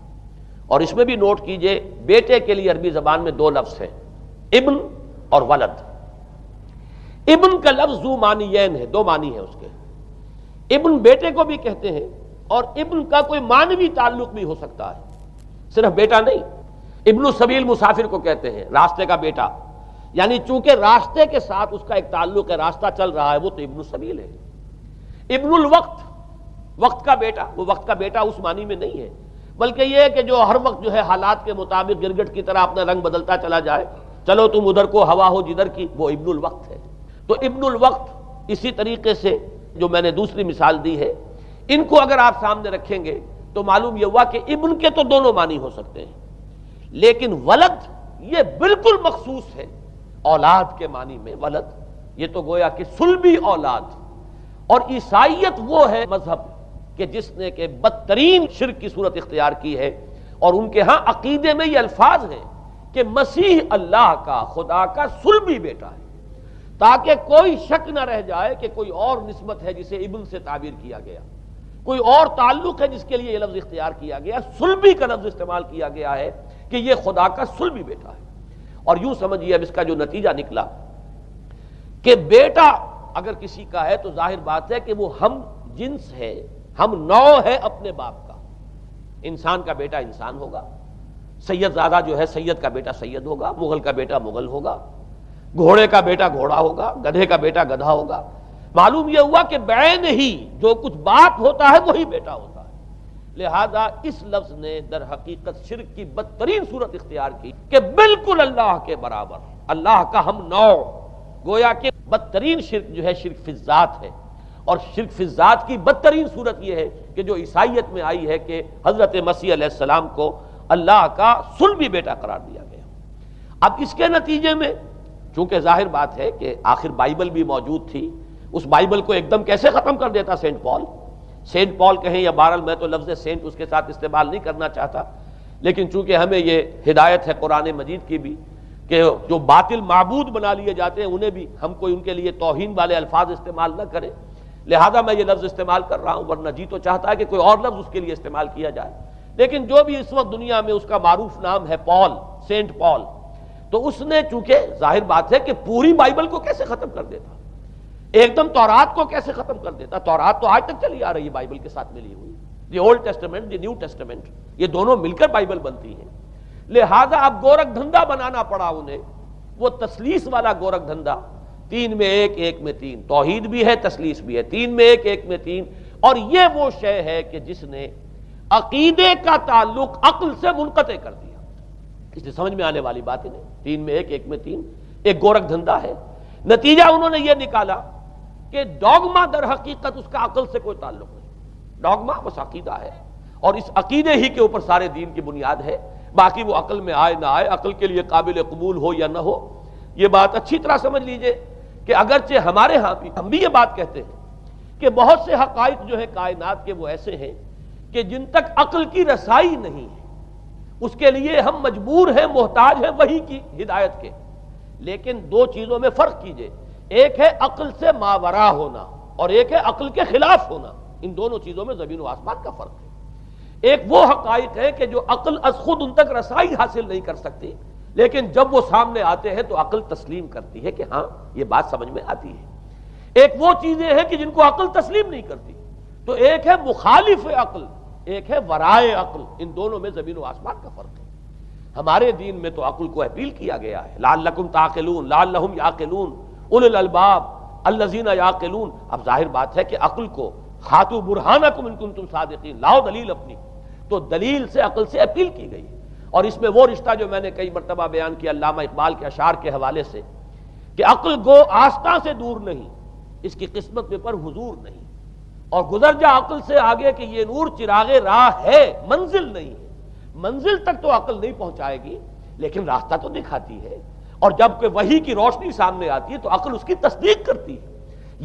اور اس میں بھی نوٹ کیجئے بیٹے کے لیے عربی زبان میں 2 لفظ ہیں، ابن اور ولد۔ ابن کا لفظ ذو معنیین ہے، 2 معنی ہیں اس کے، ابن بیٹے کو بھی کہتے ہیں، اور ابن کا کوئی معنوی تعلق بھی ہو سکتا ہے، صرف بیٹا نہیں۔ ابن السبیل مسافر کو کہتے ہیں، راستے کا بیٹا، یعنی چونکہ راستے کے ساتھ اس کا ایک تعلق ہے، راستہ چل رہا ہے، وہ تو ابن السبیل ہے۔ ابن الوقت، وقت کا بیٹا، وہ وقت کا بیٹا اس معنی میں نہیں ہے، بلکہ یہ ہے کہ جو ہر وقت جو ہے حالات کے مطابق گرگٹ کی طرح اپنا رنگ بدلتا چلا جائے، چلو تم ادھر کو ہوا ہو جدھر کی، وہ ابن الوقت ہے۔ تو ابن الوقت اسی طریقے سے جو میں نے دوسری مثال دی ہے، ان کو اگر آپ سامنے رکھیں گے تو معلوم یہ ہوا کہ ابن کے تو دونوں معنی ہو سکتے ہیں، لیکن ولد یہ بالکل مخصوص ہے اولاد کے معنی میں۔ ولد یہ تو گویا کہ صلبی اولاد، اور عیسائیت وہ ہے مذہب کہ جس نے کہ بدترین شرک کی صورت اختیار کی ہے، اور ان کے ہاں عقیدے میں یہ الفاظ ہیں کہ مسیح اللہ کا، خدا کا صلبی بیٹا ہے، تاکہ کوئی شک نہ رہ جائے کہ کوئی اور نسبت ہے جسے ابن سے تعبیر کیا گیا، کوئی اور تعلق ہے جس کے لیے یہ لفظ اختیار کیا گیا، صلبی کا لفظ استعمال کیا گیا ہے کہ یہ خدا کا صلبی بیٹا ہے۔ اور یوں سمجھیے اب اس کا جو نتیجہ نکلا کہ بیٹا اگر کسی کا ہے تو ظاہر بات ہے کہ وہ ہم جنس ہے، ہم نوع ہے اپنے باپ کا۔ انسان کا بیٹا انسان ہوگا، سید زادہ جو ہے سید کا بیٹا سید ہوگا، مغل کا بیٹا مغل ہوگا، گھوڑے کا بیٹا گھوڑا ہوگا، گدھے کا بیٹا گدھا ہوگا۔ معلوم یہ ہوا کہ بعین ہی جو کچھ باپ ہوتا ہے وہی بیٹا ہوتا ہے۔ لہذا اس لفظ نے در حقیقت شرک کی بدترین صورت اختیار کی کہ بالکل اللہ کے برابر، اللہ کا ہم نوع، گویا کہ بدترین شرک جو ہے شرک فی الذات ہے، اور شرک فی الذات کی بدترین صورت یہ ہے کہ جو عیسائیت میں آئی ہے کہ حضرت مسیح علیہ السلام کو اللہ کا صلبی بیٹا قرار دیا گیا۔ اب اس کے نتیجے میں چونکہ ظاہر بات ہے کہ آخر بائبل بھی موجود تھی، اس بائبل کو ایک دم کیسے ختم کر دیتا سینٹ پال کہیں یا بہرحال میں تو لفظ سینٹ اس کے ساتھ استعمال نہیں کرنا چاہتا، لیکن چونکہ ہمیں یہ ہدایت ہے قرآن مجید کی بھی کہ جو باطل معبود بنا لیے جاتے ہیں انہیں بھی ہم کوئی ان کے لیے توہین والے الفاظ استعمال نہ کریں، لہذا میں یہ لفظ استعمال کر رہا ہوں، ورنہ جی تو چاہتا ہے کہ کوئی اور لفظ اس کے لیے استعمال کیا جائے، لیکن جو بھی اس وقت دنیا میں اس کا معروف نام ہے پال، سینٹ پال، تو اس نے چونکہ ظاہر بات ہے کہ پوری بائبل کو کیسے ختم کر دیتا، ایک دم تورات کو کیسے ختم کر دیتا، تورات تو آج تک چلی آ رہی ہے بائبل کے ساتھ ملی ہوئی، the old testament the new testament, یہ دونوں مل کر بائبل بنتی ہیں، لہذا اب گورکھ دھندا بنانا پڑا انہیں، وہ تسلیس والا گورکھ دھندا، 3 میں 1 1 میں 3، توحید بھی ہے تسلیس بھی ہے، 3 میں 1 1 میں 3، اور یہ وہ شے ہے کہ جس نے عقیدے کا تعلق عقل سے منقطع کر دیا، اس سے سمجھ میں آنے والی بات ہے، 3 میں 1 1 میں 3 ایک گورکھ دھندا ہے۔ نتیجہ انہوں نے یہ نکالا کہ ڈوگما در حقیقت اس کا عقل سے کوئی تعلق نہیں، ڈوگما بس عقیدہ ہے، اور اس عقیدے ہی کے اوپر سارے دین کی بنیاد ہے، باقی وہ عقل میں آئے نہ آئے، عقل کے لیے قابل قبول ہو یا نہ ہو، یہ بات اچھی طرح سمجھ لیجئے کہ اگرچہ ہمارے ہاں بھی ہم بھی یہ بات کہتے ہیں کہ بہت سے حقائق جو ہے کائنات کے وہ ایسے ہیں کہ جن تک عقل کی رسائی نہیں ہے اس کے لیے ہم مجبور ہیں، محتاج ہیں وحی کی ہدایت کے، لیکن 2 چیزوں میں فرق کیجئے، ایک ہے عقل سے ماورا ہونا اور ایک ہے عقل کے خلاف ہونا، ان دونوں چیزوں میں زمین و آسمان کا فرق ہے۔ ایک وہ حقائق ہے کہ جو عقل از خود ان تک رسائی حاصل نہیں کر سکتی، لیکن جب وہ سامنے آتے ہیں تو عقل تسلیم کرتی ہے کہ ہاں یہ بات سمجھ میں آتی ہے۔ ایک وہ چیزیں ہیں کہ جن کو عقل تسلیم نہیں کرتی، تو ایک ہے مخالف عقل، ایک ہے ورائے عقل، ان دونوں میں زمین و آسمان کا فرق ہے۔ ہمارے دین میں تو عقل کو اپیل کیا گیا ہے، لعلکم تعقلون، لعلہم یعقلون، اولو الالباب الذین یعقلون۔ اب ظاہر بات ہے کہ عقل کو ہاتھو برہانکم ان کنتم صادقین، لاؤ دلیل اپنی، تو دلیل سے عقل سے اپیل کی گئی ہے۔ اور اس میں وہ رشتہ جو میں نے کئی مرتبہ بیان کیا علامہ اقبال کے اشعار کے حوالے سے کہ عقل گو آستاں سے دور نہیں، اس کی قسمت میں پر حضور نہیں، اور گزر جا عقل سے آگے کہ یہ نور چراغ راہ ہے، منزل نہیں ہے۔ منزل تک تو عقل نہیں پہنچائے گی لیکن راستہ تو دکھاتی ہے، اور جب کہ وحی کی روشنی سامنے آتی ہے تو عقل اس کی تصدیق کرتی ہے۔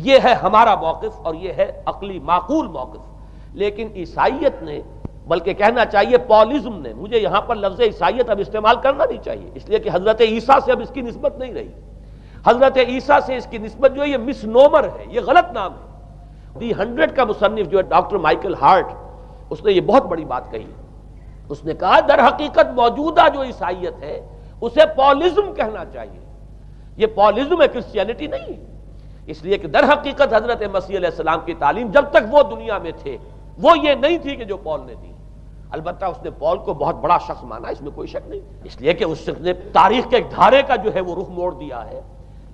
یہ ہے ہمارا موقف اور یہ ہے عقلی معقول موقف۔ لیکن عیسائیت نے، بلکہ کہنا چاہیے پالزم نے، مجھے یہاں پر لفظ عیسائیت اب استعمال کرنا نہیں چاہیے اس لیے کہ حضرت عیسیٰ سے اب اس کی نسبت نہیں رہی، حضرت عیسیٰ سے اس کی نسبت جو ہے یہ مس نومر ہے، یہ غلط نام ہے۔ دی 100 کا مصنف جو ہے ڈاکٹر مائیکل ہارٹ، اس نے یہ بہت بڑی بات کہی، اس نے کہا در حقیقت موجودہ جو عیسائیت ہے اسے پالزم کہنا چاہیے، یہ پالزم ہے، کرسچینٹی نہیں ہے، اس لیے کہ در حقیقت حضرت مسیح علیہ السلام کی تعلیم جب تک وہ دنیا میں تھے وہ یہ نہیں تھی کہ جو پال نے دی، البتہ اس نے پال کو بہت بڑا شخص مانا، اس میں کوئی شک نہیں، اس لیے کہ اس نے تاریخ کے ایک دھارے کا جو ہے وہ رخ موڑ دیا ہے،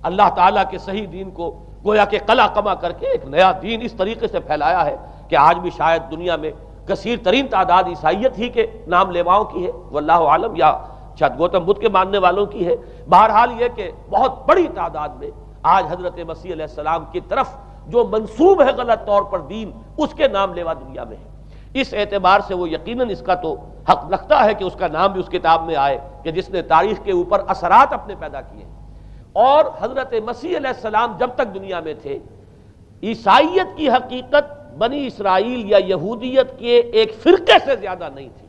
اللہ تعالیٰ کے صحیح دین کو گویا کہ قلع قمع کر کے ایک نیا دین اس طریقے سے پھیلایا ہے کہ آج بھی شاید دنیا میں کثیر ترین تعداد عیسائیت ہی کے نام لیواؤں کی ہے، واللہ عالم، یا شاید گوتم بدھ کے ماننے والوں کی ہے، بہرحال یہ کہ بہت بڑی تعداد میں آج حضرت مسیح علیہ السلام کی طرف جو منسوب ہے غلط طور پر دین، اس کے نام لیوا دنیا میں ہے۔ اس اعتبار سے وہ یقیناً اس کا تو حق رکھتا ہے کہ اس کا نام بھی اس کتاب میں آئے کہ جس نے تاریخ کے اوپر اثرات اپنے پیدا کیے، اور حضرت مسیح علیہ السلام جب تک دنیا میں تھے عیسائیت کی حقیقت بنی اسرائیل یا یہودیت کے ایک فرقے سے زیادہ نہیں تھی،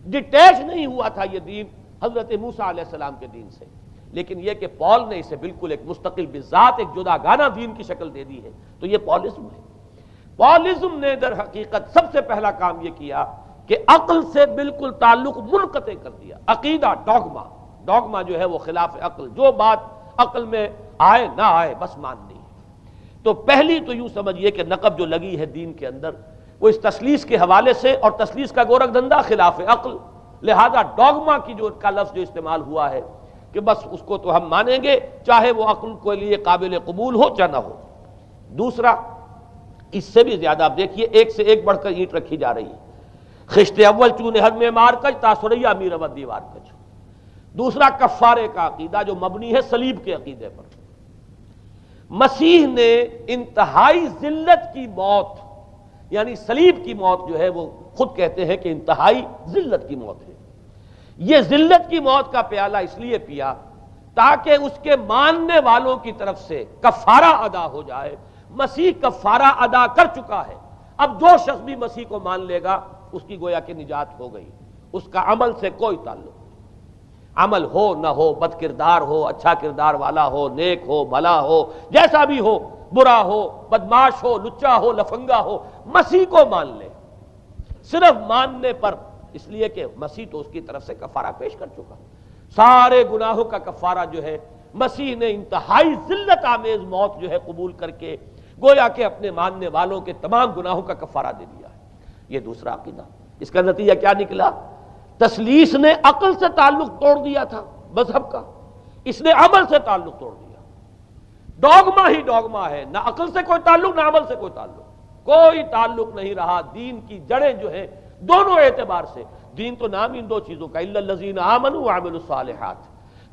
ڈیٹیچ نہیں ہوا تھا یہ دین حضرت موسیٰ علیہ السلام کے دین سے، لیکن یہ کہ پال نے اسے بالکل ایک مستقل بذات ایک جدا گانا دین کی شکل دے دی ہے، تو یہ پالزم ہے۔ پالزم نے در حقیقت سب سے پہلا کام یہ کیا کہ عقل سے بالکل تعلق منقطع کر دیا، عقیدہ ڈوگما جو ہے وہ خلاف عقل، جو بات عقل میں آئے نہ آئے بس ماننی ہے۔ تو پہلی تو یوں سمجھیے کہ نقب جو لگی ہے دین کے اندر وہ اس تسلیس کے حوالے سے، اور تسلیس کا گورکھ دھندا خلاف عقل، لہذا ڈوگما کی جو کا لفظ جو استعمال ہوا ہے کہ بس اس کو تو ہم مانیں گے چاہے وہ عقل کے لیے قابل قبول ہو چاہے نہ ہو۔ دوسرا اس سے بھی زیادہ آپ دیکھیے ایک سے ایک بڑھ کر اینٹ رکھی جا رہی ہے، خشت اول چونے حد میں مار کج تاثریہ میرود دیوار کج۔ دوسرا کفارے کا عقیدہ جو مبنی ہے صلیب کے عقیدے پر، مسیح نے انتہائی ذلت کی موت، یعنی صلیب کی موت جو ہے وہ خود کہتے ہیں کہ انتہائی ذلت کی موت ہے۔ یہ ذلت کی موت کا پیالہ اس لیے پیا تاکہ اس کے ماننے والوں کی طرف سے کفارہ ادا ہو جائے۔ مسیح کفارہ ادا کر چکا ہے، اب جو شخص بھی مسیح کو مان لے گا اس کی گویا کہ نجات ہو گئی، اس کا عمل سے کوئی تعلق نہیں۔ عمل ہو نہ ہو، بد کردار ہو، اچھا کردار والا ہو، نیک ہو، بھلا ہو، جیسا بھی ہو، برا ہو، بدماش ہو، لچا ہو، لفنگا ہو، مسیح کو مان لے، صرف ماننے پر، اس لیے کہ مسیح تو اس کی طرف سے کفارہ پیش کر چکا۔ سارے گناہوں کا کفارہ جو ہے مسیح نے انتہائی ذلت آمیز موت جو ہے قبول کر کے گویا کہ اپنے ماننے والوں کے تمام گناہوں کا کفارہ دے دیا ہے۔ یہ دوسرا عقیدہ۔ اس کا نتیجہ کیا نکلا؟ تثلیث نے عقل سے تعلق توڑ دیا تھا مذہب کا، اس نے عمل سے تعلق توڑ دیا۔ ڈوگما ہی ڈوگما ہے، نہ عقل سے کوئی تعلق نہ عمل سے کوئی تعلق، کوئی تعلق نہیں رہا۔ دین کی جڑیں جو ہیں دونوں اعتبار سے، دین تو نام ان دو چیزوں کا، الا الذین آمنوا وعملوا الصالحات،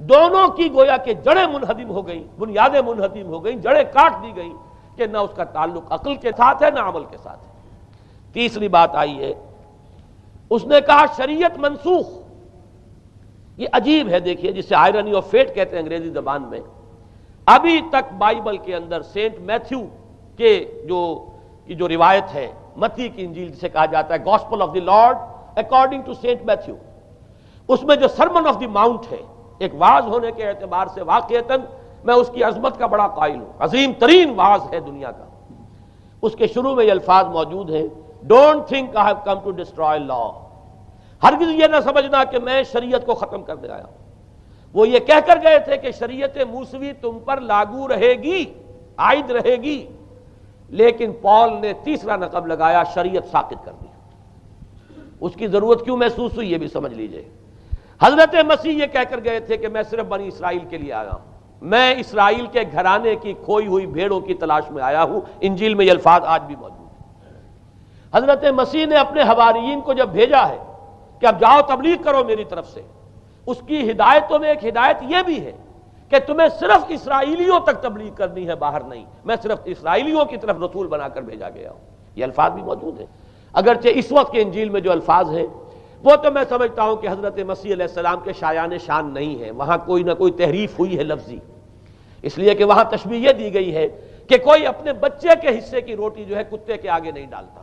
دونوں کی گویا کہ جڑیں منہدم ہو گئیں، بنیادیں منہدم ہو گئیں، جڑیں کاٹ دی گئیں کہ نہ اس کا تعلق عقل کے ساتھ ہے نہ عمل کے ساتھ ہے۔ تیسری بات آئی ہے، اس نے کہا شریعت منسوخ۔ یہ عجیب ہے، دیکھیے، جسے آئرنی آف فیٹ کہتے ہیں انگریزی زبان میں۔ ابھی تک بائبل کے اندر سینٹ میتھیو کے جو روایت ہے، متی کی انجیل جسے کہا جاتا ہے، gospel of the Lord according to Saint Matthew, اس میں جو سرمن آف دی ماؤنٹ ہے، ایک واعظ ہونے کے اعتبار سے واقعتاً میں اس کی عظمت کا بڑا قائل ہوں، عظیم ترین واعظ ہے دنیا کا۔ اس کے شروع میں یہ الفاظ موجود ہیں، don't think I have come to destroy law, ہرگز یہ نہ سمجھنا کہ میں شریعت کو ختم کرنے آیا ہوں۔ وہ یہ کہہ کر گئے تھے کہ شریعت موسوی تم پر لاگو رہے گی، عائد رہے گی، لیکن پال نے تیسرا نقب لگایا، شریعت ساقط کر دی۔ اس کی ضرورت کیوں محسوس ہوئی یہ بھی سمجھ لیجئے۔ حضرت مسیح یہ کہہ کر گئے تھے کہ میں صرف بنی اسرائیل کے لیے آیا ہوں، میں اسرائیل کے گھرانے کی کھوئی ہوئی بھیڑوں کی تلاش میں آیا ہوں۔ انجیل میں یہ الفاظ آج بھی موجود ہیں۔ حضرت مسیح نے اپنے حواریین کو جب بھیجا ہے کہ اب جاؤ تبلیغ کرو میری طرف سے، اس کی ہدایتوں میں ایک ہدایت یہ بھی ہے کہ تمہیں صرف اسرائیلیوں تک تبلیغ کرنی ہے، باہر نہیں، میں صرف اسرائیلیوں کی طرف رسول بنا کر بھیجا گیا ہوں۔ یہ الفاظ بھی موجود ہیں، اگرچہ اس وقت کے انجیل میں جو الفاظ ہیں وہ تو میں سمجھتا ہوں کہ حضرت مسیح علیہ السلام کے شایان شان نہیں ہے، وہاں کوئی نہ کوئی تحریف ہوئی ہے لفظی، اس لیے کہ وہاں تشبیہ یہ دی گئی ہے کہ کوئی اپنے بچے کے حصے کی روٹی جو ہے کتے کے آگے نہیں ڈالتا۔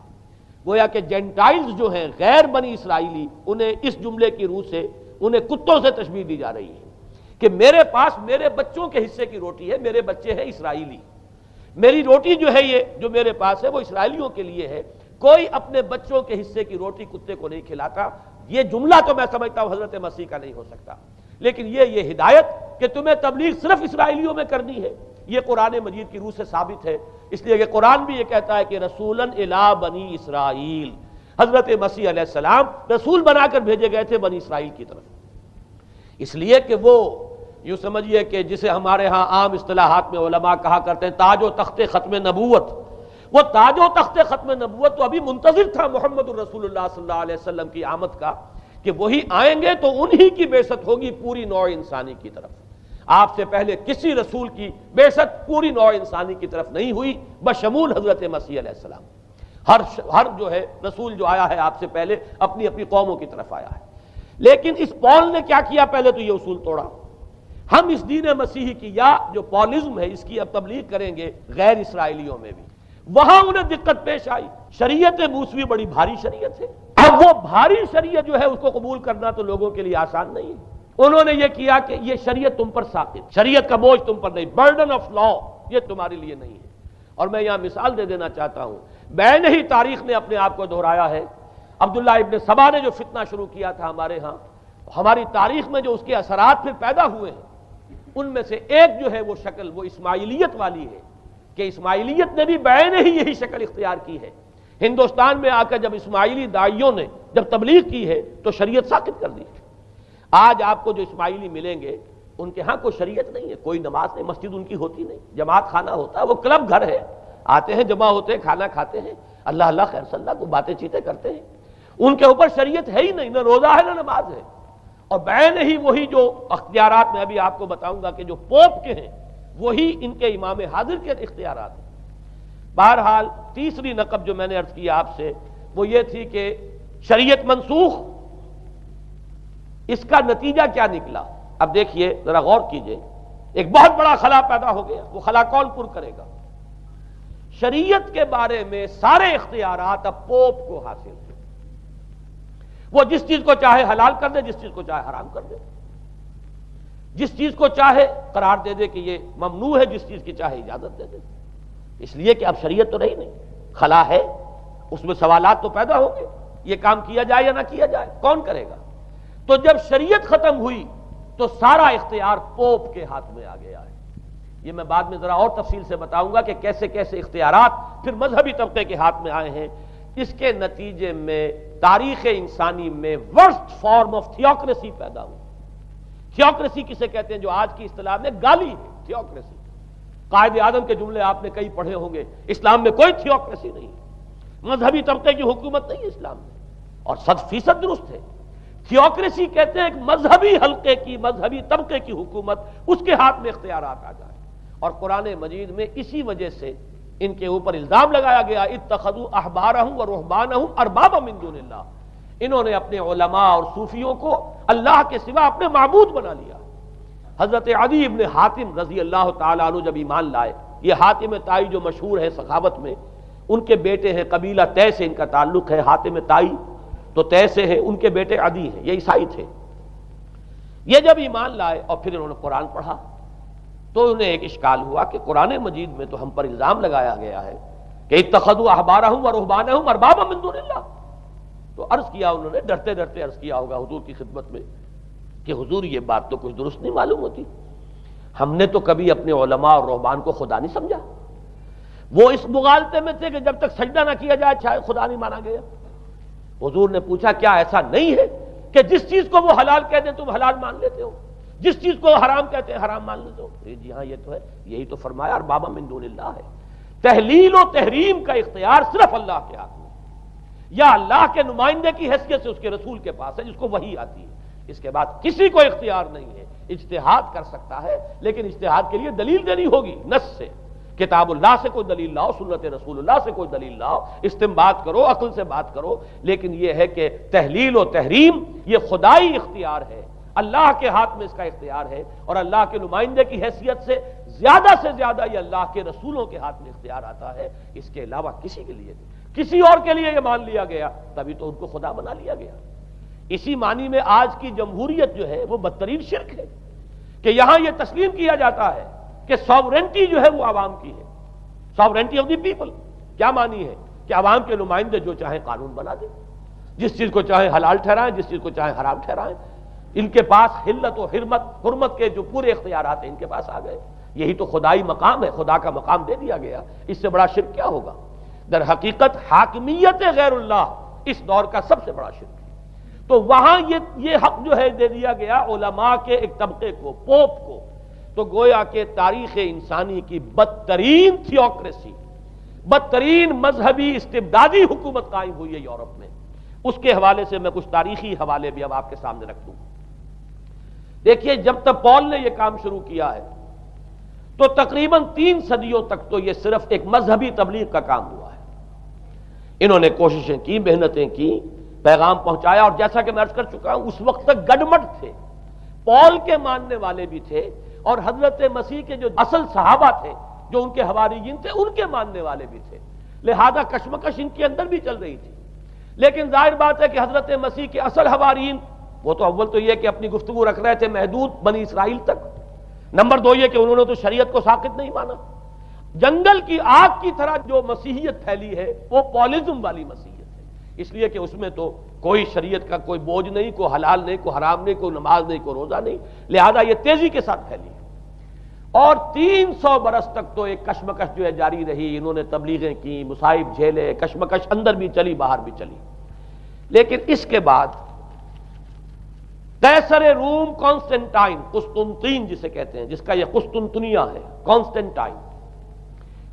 گویا کہ جینٹائلز جو ہیں، غیر بنی اسرائیلی، انہیں اس جملے کی روح سے انہیں کتوں سے تشبیہ دی جا رہی ہے کہ میرے پاس میرے بچوں کے حصے کی روٹی ہے، میرے بچے ہیں اسرائیلی، میری روٹی جو ہے یہ جو میرے پاس ہے وہ اسرائیلیوں کے لیے ہے، کوئی اپنے بچوں کے حصے کی روٹی کتے کو نہیں کھلاتا۔ یہ جملہ تو میں سمجھتا ہوں حضرت مسیح کا نہیں ہو سکتا، لیکن یہ ہدایت کہ تمہیں تبلیغ صرف اسرائیلیوں میں کرنی ہے، یہ قرآن مجید کی روح سے ثابت ہے، اس لیے کہ قرآن بھی یہ کہتا ہے کہ رسولاً الی بنی اسرائیل، حضرت مسیح علیہ السلام رسول بنا کر بھیجے گئے تھے بنی اسرائیل کی طرف، اس لیے کہ وہ یوں سمجھیے کہ جسے ہمارے ہاں عام اصطلاحات میں علماء کہا کرتے ہیں تاج و تخت ختم نبوت، وہ تاج و تخت ختم نبوت تو ابھی منتظر تھا محمد الرسول اللہ صلی اللہ علیہ وسلم کی آمد کا، کہ وہی آئیں گے تو انہی کی بعثت ہوگی پوری نوع انسانی کی طرف۔ آپ سے پہلے کسی رسول کی بعثت پوری نوع انسانی کی طرف نہیں ہوئی بشمول حضرت مسیح علیہ السلام۔ ہر جو ہے رسول جو آیا ہے آپ سے پہلے اپنی اپنی قوموں کی طرف آیا ہے، لیکن اس پال نے کیا کیا؟ پہلے تو یہ اصول توڑا، ہم اس دین مسیحی کی یا جو پالزم ہے اس کی اب تبلیغ کریں گے غیر اسرائیلیوں میں بھی۔ وہاں انہیں دقت پیش آئی، شریعت موسوی بڑی بھاری شریعت ہے، اب وہ بھاری شریعت جو ہے اس کو قبول کرنا تو لوگوں کے لیے آسان نہیں ہے۔ انہوں نے یہ کیا کہ یہ شریعت تم پر ساقط، شریعت کا بوجھ تم پر نہیں، برڈن آف لا یہ تمہارے لیے نہیں ہے۔ اور میں یہاں مثال دے دینا چاہتا ہوں، بین ہی تاریخ نے اپنے آپ کو دہرایا ہے۔ عبداللہ ابن سبا نے جو فتنہ شروع کیا تھا ہمارے ہاں، ہماری تاریخ میں جو اس کے اثرات پھر پیدا ہوئے ہیں، ان میں سے ایک جو ہے وہ شکل وہ اسماعیلیت والی ہے، کہ اسماعیلیت نے بھی بین ہی یہی شکل اختیار کی ہے۔ ہندوستان میں آ کر جب اسماعیلی داعیوں نے جب تبلیغ کی ہے تو شریعت ساقط کر دی۔ آج آپ کو جو اسماعیلی ملیں گے ان کے ہاں کوئی شریعت نہیں ہے، کوئی نماز نہیں، مسجد ان کی ہوتی نہیں، جماعت خانہ ہوتا ہے، وہ کلب گھر ہے، آتے ہیں جمع ہوتے ہیں، کھانا کھاتے ہیں، اللہ اللہ خیر صلی اللہ کو باتیں چیتیں کرتے ہیں، ان کے اوپر شریعت ہے ہی نہیں، نہ روزہ ہے نہ نماز ہے۔ اور بین ہی وہی جو اختیارات میں ابھی آپ کو بتاؤں گا کہ جو پوپ کے ہیں وہی ان کے امام حاضر کے اختیارات ہیں۔ بہرحال تیسری نقب جو میں نے عرض کیا آپ سے وہ یہ تھی کہ شریعت منسوخ، اس کا نتیجہ کیا نکلا؟ اب دیکھیے ذرا غور کیجئے، ایک بہت بڑا خلا پیدا ہو گیا، وہ خلا کون پر کرے گا؟ شریعت کے بارے میں سارے اختیارات اب پوپ کو حاصل ہیں۔ وہ جس چیز کو چاہے حلال کر دے، جس چیز کو چاہے حرام کر دے، جس چیز کو چاہے قرار دے دے کہ یہ ممنوع ہے، جس چیز کی چاہے اجازت دے دے، اس لیے کہ اب شریعت تو رہی نہیں، خلا ہے، اس میں سوالات تو پیدا ہوں گے، یہ کام کیا جائے یا نہ کیا جائے، کون کرے گا؟ تو جب شریعت ختم ہوئی تو سارا اختیار پوپ کے ہاتھ میں آ گیا ہے۔ یہ میں بعد میں ذرا اور تفصیل سے بتاؤں گا کہ کیسے کیسے اختیارات پھر مذہبی طبقے کے ہاتھ میں آئے ہیں۔ اس کے نتیجے میں تاریخ انسانی میں ورسٹ فارم آف تھیوکریسی پیدا ہوئی۔ تھیوکریسی کسے کہتے ہیں؟ جو آج کی اصطلاح میں گالی ہے، تھیوکریسی۔ قائد اعظم کے جملے آپ نے کئی پڑھے ہوں گے، اسلام میں کوئی تھیوکریسی نہیں ہے، مذہبی طبقے کی حکومت نہیں ہے اسلام میں، اور 100% درست ہے۔ تھیوکریسی کہتے ہیں ایک مذہبی حلقے کی، مذہبی طبقے کی حکومت، اس کے ہاتھ میں اختیارات آ جائے۔ اور قرآن مجید میں اسی وجہ سے ان کے اوپر الزام لگایا گیا، اتخذوا احبارهم ورهبانهم اربابا من دون اللہ، انہوں نے اپنے علماء اور صوفیوں کو اللہ کے سوا اپنے معبود بنا لیا۔ حضرت عدی ابن حاتم رضی اللہ تعالیٰ عنہ جب ایمان لائے، یہ حاتم طائی جو مشہور ہے سخاوت میں، ان کے بیٹے ہیں، قبیلہ طے سے ان کا تعلق ہے، حاتم طائی تو طے سے ہے، ان کے بیٹے عدی ہیں، یہ عیسائی تھے۔ یہ جب ایمان لائے اور پھر انہوں نے قرآن پڑھا تو انہیں ایک اشکال ہوا کہ قرآن مجید میں تو ہم پر الزام لگایا گیا ہے کہ اتخذوا احبارهم ورهبانهم اربابا من دون اللہ۔ تو عرض کیا، انہوں نے ڈرتے ڈرتے عرض کیا ہوگا حضور کی خدمت میں کہ حضور یہ بات تو کچھ درست نہیں معلوم ہوتی، ہم نے تو کبھی اپنے علماء اور رہبان کو خدا نہیں سمجھا۔ وہ اس مغالطے میں تھے کہ جب تک سجدہ نہ کیا جائے شاید خدا نہیں مانا گیا۔ حضور نے پوچھا کیا ایسا نہیں ہے کہ جس چیز کو وہ حلال کہہ دیں تم حلال مان لیتے ہو، جس چیز کو حرام کہتے ہیں حرام مان لیتے ہو؟ جی ہاں یہ تو ہے، یہی تو فرمایا اربابا من دون اللہ ہے۔ تحلیل و تحریم کا اختیار صرف اللہ کے ہاتھ میں، یا اللہ کے نمائندے کی حیثیت سے اس کے رسول کے پاس ہے جس کو وحی آتی ہے، اس کے بعد کسی کو اختیار نہیں ہے۔ اجتہاد کر سکتا ہے لیکن اجتہاد کے لیے دلیل دینی ہوگی، نص سے، کتاب اللہ سے کوئی دلیل لاؤ، سنت رسول اللہ سے کوئی دلیل لاؤ، استنباط کرو، عقل سے بات کرو۔ لیکن یہ ہے کہ تحلیل و تحریم یہ خدائی اختیار ہے، اللہ کے ہاتھ میں اس کا اختیار ہے، اور اللہ کے نمائندے کی حیثیت سے زیادہ یہ اللہ کے رسولوں کے ہاتھ میں اختیار آتا ہے، اس کے علاوہ کسی کے لیے نہیں۔ کسی اور کے لیے یہ مان لیا گیا تبھی تو ان کو خدا بنا لیا گیا۔ اسی معنی میں آج کی جمہوریت جو ہے وہ بدترین شرک ہے کہ یہاں یہ تسلیم کیا جاتا ہے کہ ساورنٹی جو ہے وہ عوام کی ہے، ساورنٹی آف دی پیپل۔ کیا معنی ہے؟ کہ عوام کے نمائندے جو چاہیں قانون بنا دیں، جس چیز کو چاہیں حلال ٹھہرائیں، جس چیز کو چاہیں حرام ٹھہرائیں۔ ان کے پاس حلت و حرمت کے جو پورے اختیارات ہیں ان کے پاس آ گئے۔ یہی تو خدائی مقام ہے، خدا کا مقام دے دیا گیا، اس سے بڑا شرک کیا ہوگا؟ در حقیقت حاکمیت غیر اللہ اس دور کا سب سے بڑا شرک ہے۔ تو وہاں یہ حق جو ہے دے دیا گیا علماء کے ایک طبقے کو، پوپ کو۔ تو گویا کہ تاریخ انسانی کی بدترین تھیوکریسی، بدترین مذہبی استبدادی حکومت قائم ہوئی ہے یورپ میں۔ اس کے حوالے سے میں کچھ تاریخی حوالے بھی اب آپ کے سامنے رکھ دوں۔ دیکھیے جب تک پال نے یہ کام شروع کیا ہے تو تقریباً 3 صدیوں تک تو یہ صرف ایک مذہبی تبلیغ کا کام ہوا ہے۔ انہوں نے کوششیں کی، محنتیں کی، پیغام پہنچایا، اور جیسا کہ میں عرض کر چکا ہوں اس وقت تک گڈمٹ تھے، پال کے ماننے والے بھی تھے اور حضرت مسیح کے جو اصل صحابہ تھے جو ان کے حواریین تھے ان کے ماننے والے بھی تھے، لہذا کشمکش ان کے اندر بھی چل رہی تھی۔ لیکن ظاہر بات ہے کہ حضرت مسیح کے اصل حواریین وہ تو اول تو یہ کہ اپنی گفتگو رکھ رہے تھے محدود بنی اسرائیل تک، نمبر 2 یہ کہ انہوں نے تو شریعت کو ساقط نہیں مانا۔ جنگل کی آگ کی طرح جو مسیحیت پھیلی ہے وہ پالزم والی مسیحیت ہے، اس لیے کہ اس میں تو کوئی شریعت کا کوئی بوجھ نہیں، کوئی حلال نہیں، کوئی حرام نہیں، کوئی نماز نہیں، کوئی روزہ نہیں، لہذا یہ تیزی کے ساتھ پھیلی ہے۔ اور 300 برس تک تو ایک کشمکش جو ہے جاری رہی، انہوں نے تبلیغیں کی، مصائب جھیلے، کشمکش اندر بھی چلی باہر بھی چلی۔ لیکن اس کے بعد قیصر روم کانسٹنٹائن، قسطنطین جسے کہتے ہیں، جس کا یہ قسطنطنیہ ہے، کانسٹنٹائن،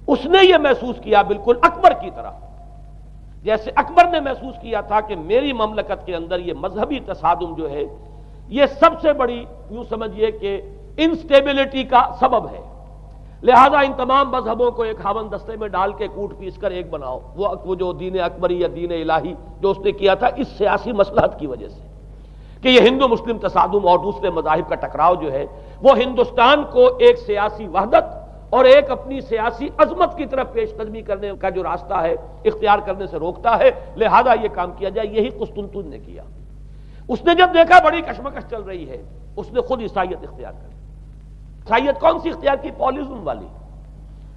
اس نے یہ محسوس کیا بالکل اکبر کی طرح، جیسے اکبر نے محسوس کیا تھا کہ میری مملکت کے اندر یہ مذہبی تصادم جو ہے یہ سب سے بڑی یوں سمجھیے کہ انسٹیبلٹی کا سبب ہے، لہذا ان تمام مذہبوں کو ایک ہاون دستے میں ڈال کے کوٹ پیس کر ایک بناؤ. وہ جو دین اکبری یا دین الہی جو اس نے کیا تھا اس سیاسی مصلحت کی وجہ سے کہ یہ ہندو مسلم تصادم اور دوسرے مذاہب کا ٹکراؤ جو ہے وہ ہندوستان کو ایک سیاسی وحدت اور ایک اپنی سیاسی عظمت کی طرف پیش قدمی کرنے کا جو راستہ ہے اختیار کرنے سے روکتا ہے. لہذا یہ کام کیا جائے. یہی قسطنطین نے کیا. اس نے جب دیکھا بڑی کشمکش چل رہی ہے اس نے خود عیسائیت اختیار کر. عیسائیت کون سی اختیار کی؟ پالیزم والی.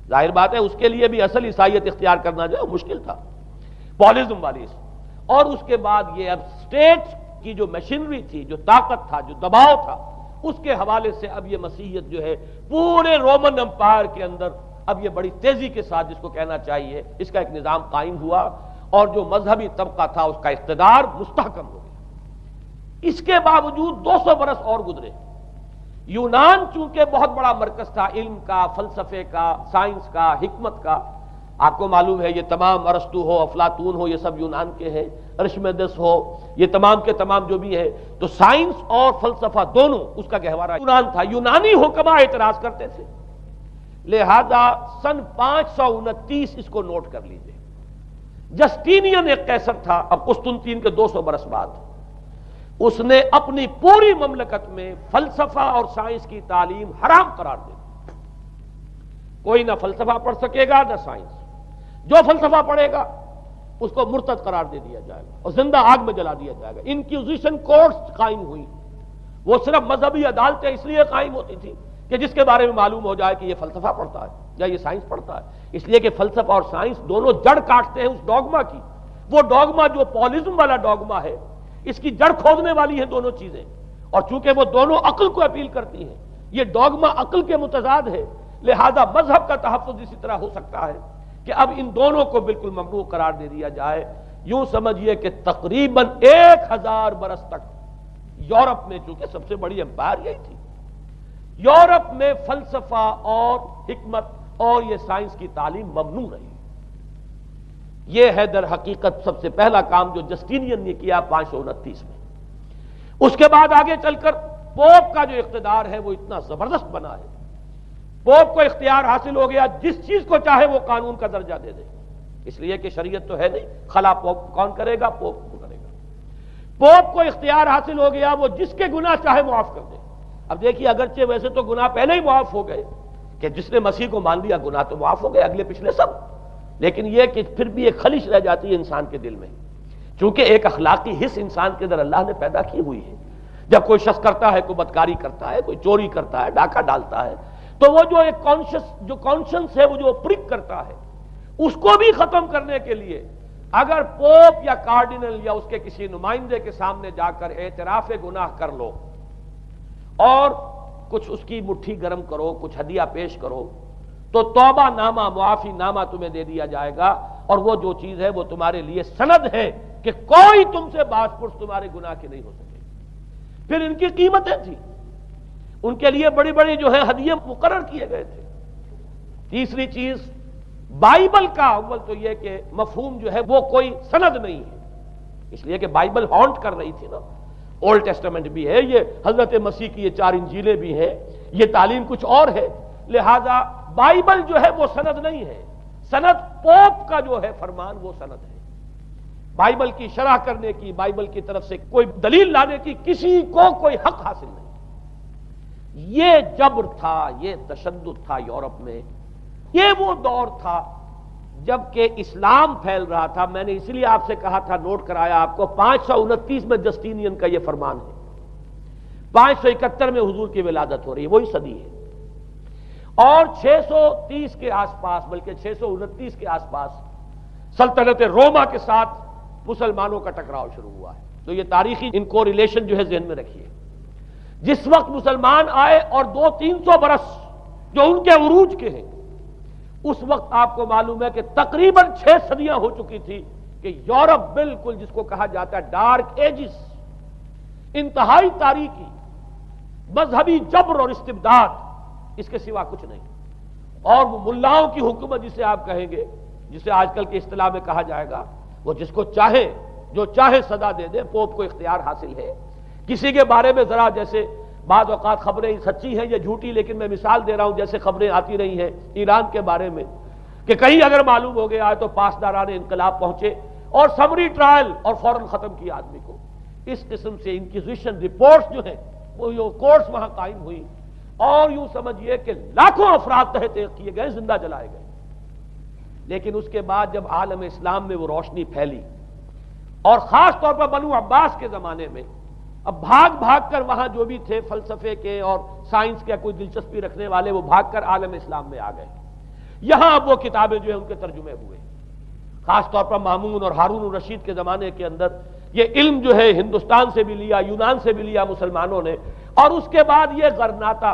ظاہر بات ہے اس کے لیے بھی اصل عیسائیت اختیار کرنا جو ہے مشکل تھا. پالیزم والی. اور اس کے بعد یہ اب اسٹیٹ کی جو مشینری تھی، جو طاقت تھا، جو دباؤ تھا، اس کے حوالے سے اب یہ مسیحیت جو ہے پورے رومن امپائر کے اندر اب یہ بڑی تیزی کے ساتھ جس کو کہنا چاہیے اس کا ایک نظام قائم ہوا اور جو مذہبی طبقہ تھا اس کا اقتدار مستحکم ہو گیا. اس کے باوجود 200 برس اور گزرے. یونان چونکہ بہت بڑا مرکز تھا علم کا، فلسفے کا، سائنس کا، حکمت کا. آپ کو معلوم ہے یہ تمام ارسطو ہو، افلاطون ہو، یہ سب یونان کے ہیں. ارشمیدس ہو، یہ تمام کے تمام جو بھی ہے تو سائنس اور فلسفہ دونوں اس کا گہوارہ یونان تھا. یونانی حکما اعتراض کرتے تھے. لہذا سن 529 اس کو نوٹ کر لیجئے. جسٹینین ایک قیصر تھا اب قسطنطین کے 200 برس بعد. اس نے اپنی پوری مملکت میں فلسفہ اور سائنس کی تعلیم حرام قرار دے. کوئی نہ فلسفہ پڑھ سکے گا نہ سائنس. جو فلسفہ پڑھے گا اس کو مرتد قرار دے دیا جائے گا اور زندہ آگ میں جلا دیا جائے گا. انکوزیشن کورٹس قائم ہوئی. وہ صرف مذہبی عدالتیں اس لیے قائم ہوتی تھی کہ جس کے بارے میں معلوم ہو جائے کہ یہ فلسفہ پڑھتا ہے یا یہ سائنس پڑھتا ہے. اس لیے کہ فلسفہ اور سائنس دونوں جڑ کاٹتے ہیں اس ڈوگما کی. وہ ڈوگما جو پالیزم والا ڈوگما ہے اس کی جڑ کھودنے والی ہیں دونوں چیزیں. اور چونکہ وہ دونوں عقل کو اپیل کرتی ہیں، یہ ڈوگما عقل کے متضاد ہے. لہذا مذہب کا تحفظ اسی طرح ہو سکتا ہے کہ اب ان دونوں کو بالکل ممنوع قرار دے دیا جائے. یوں سمجھیے کہ تقریباً 1000 برس تک یورپ میں، چونکہ سب سے بڑی امپائر یہی تھی، یورپ میں فلسفہ اور حکمت اور یہ سائنس کی تعلیم ممنوع رہی. یہ ہے در حقیقت سب سے پہلا کام جو جسٹینین نے کیا 529 میں. اس کے بعد آگے چل کر پوپ کا جو اقتدار ہے وہ اتنا زبردست بنا ہے. پوپ کو اختیار حاصل ہو گیا جس چیز کو چاہے وہ قانون کا درجہ دے دے. اس لیے کہ شریعت تو ہے نہیں، خلا پوپ کون کرے گا؟ پوپ کو کرے گا. پوپ کو اختیار حاصل ہو گیا وہ جس کے گناہ چاہے معاف کر دے. اب دیکھیے اگرچہ ویسے تو گناہ پہلے ہی معاف ہو گئے کہ جس نے مسیح کو مان لیا گناہ تو معاف ہو گئے اگلے پچھلے سب، لیکن یہ کہ پھر بھی ایک خلش رہ جاتی ہے انسان کے دل میں. چونکہ ایک اخلاقی حص انسان کے اندر اللہ نے پیدا کی ہوئی ہے. جب کوئی شخص کرتا ہے، کوئی بدکاری کرتا ہے، کوئی چوری کرتا ہے، ڈاکہ ڈالتا ہے، تو وہ جو ایک کانشنس ہے وہ جو پرک کرتا ہے اس کو بھی ختم کرنے کے لیے اگر پوپ یا کارڈینل یا اس کے کسی نمائندے کے سامنے جا کر اعتراف گناہ کر لو اور کچھ اس کی مٹھی گرم کرو، کچھ ہدیہ پیش کرو، تو توبہ نامہ، معافی نامہ تمہیں دے دیا جائے گا. اور وہ جو چیز ہے وہ تمہارے لیے سند ہے کہ کوئی تم سے باز پرس تمہارے گناہ کی نہیں ہو سکے. پھر ان کی قیمتیں تھی، ان کے لیے بڑی بڑی جو ہے ہدیے مقرر کیے گئے تھے. تیسری چیز بائبل کا اول تو یہ کہ مفہوم جو ہے وہ کوئی سند نہیں ہے، اس لیے کہ بائبل ہانٹ کر رہی تھی نا. اولڈ ٹیسٹمنٹ بھی ہے، یہ حضرت مسیح کی یہ 4 انجیلیں بھی ہیں، یہ تعلیم کچھ اور ہے. لہذا بائبل جو ہے وہ سند نہیں ہے. سند پوپ کا جو ہے فرمان وہ سند ہے. بائبل کی شرح کرنے کی، بائبل کی طرف سے کوئی دلیل لانے کی کسی کو کوئی حق حاصل نہیں. یہ جبر تھا، یہ تشدد تھا یورپ میں. یہ وہ دور تھا جب کہ اسلام پھیل رہا تھا. میں نے اس لیے آپ سے کہا تھا، نوٹ کرایا آپ کو، 529 میں جسٹینین کا یہ فرمان ہے. 571 میں حضور کی ولادت ہو رہی ہے، وہی صدی ہے. اور 630 کے آس پاس، بلکہ 629 کے آس پاس سلطنت روما کے ساتھ مسلمانوں کا ٹکراؤ شروع ہوا ہے. تو یہ تاریخی ان کو ریلیشن جو ہے ذہن میں رکھیے. جس وقت مسلمان آئے اور 200-300 برس جو ان کے عروج کے ہیں، اس وقت آپ کو معلوم ہے کہ تقریباً 6 صدیاں ہو چکی تھی کہ یورپ بالکل جس کو کہا جاتا ہے ڈارک ایجز، انتہائی تاریکی، مذہبی جبر اور استبداد، اس کے سوا کچھ نہیں. اور وہ ملاؤں کی حکومت جسے آپ کہیں گے، جسے آج کل کی اصطلاح میں کہا جائے گا، وہ جس کو چاہے جو چاہے سزا دے دے. پوپ کو اختیار حاصل ہے. کسی کے بارے میں ذرا جیسے بعض اوقات خبریں سچی ہیں یا جھوٹی، لیکن میں مثال دے رہا ہوں جیسے خبریں آتی رہی ہیں ایران کے بارے میں کہ کہیں اگر معلوم ہو گیا تو پاسداران انقلاب پہنچے اور سمری ٹرائل اور فوراً ختم کیا آدمی کو۔ اس قسم سے انکوزیشن رپورٹس جو ہیں وہ کورٹس وہاں قائم ہوئی، اور یوں سمجھیے کہ لاکھوں افراد تحت کیے گئے، زندہ جلائے گئے۔ لیکن اس کے بعد جب عالم اسلام میں وہ روشنی پھیلی، اور خاص طور پر بنو عباس کے زمانے میں، اب بھاگ بھاگ کر وہاں جو بھی تھے فلسفے کے اور سائنس کے کوئی دلچسپی رکھنے والے، وہ بھاگ کر عالم اسلام میں آ گئے۔ یہاں اب وہ کتابیں جو ہیں ان کے ترجمے ہوئے، خاص طور پر مامون اور ہارون الرشید کے زمانے کے اندر یہ علم جو ہے ہندوستان سے بھی لیا، یونان سے بھی لیا مسلمانوں نے، اور اس کے بعد یہ غرناطہ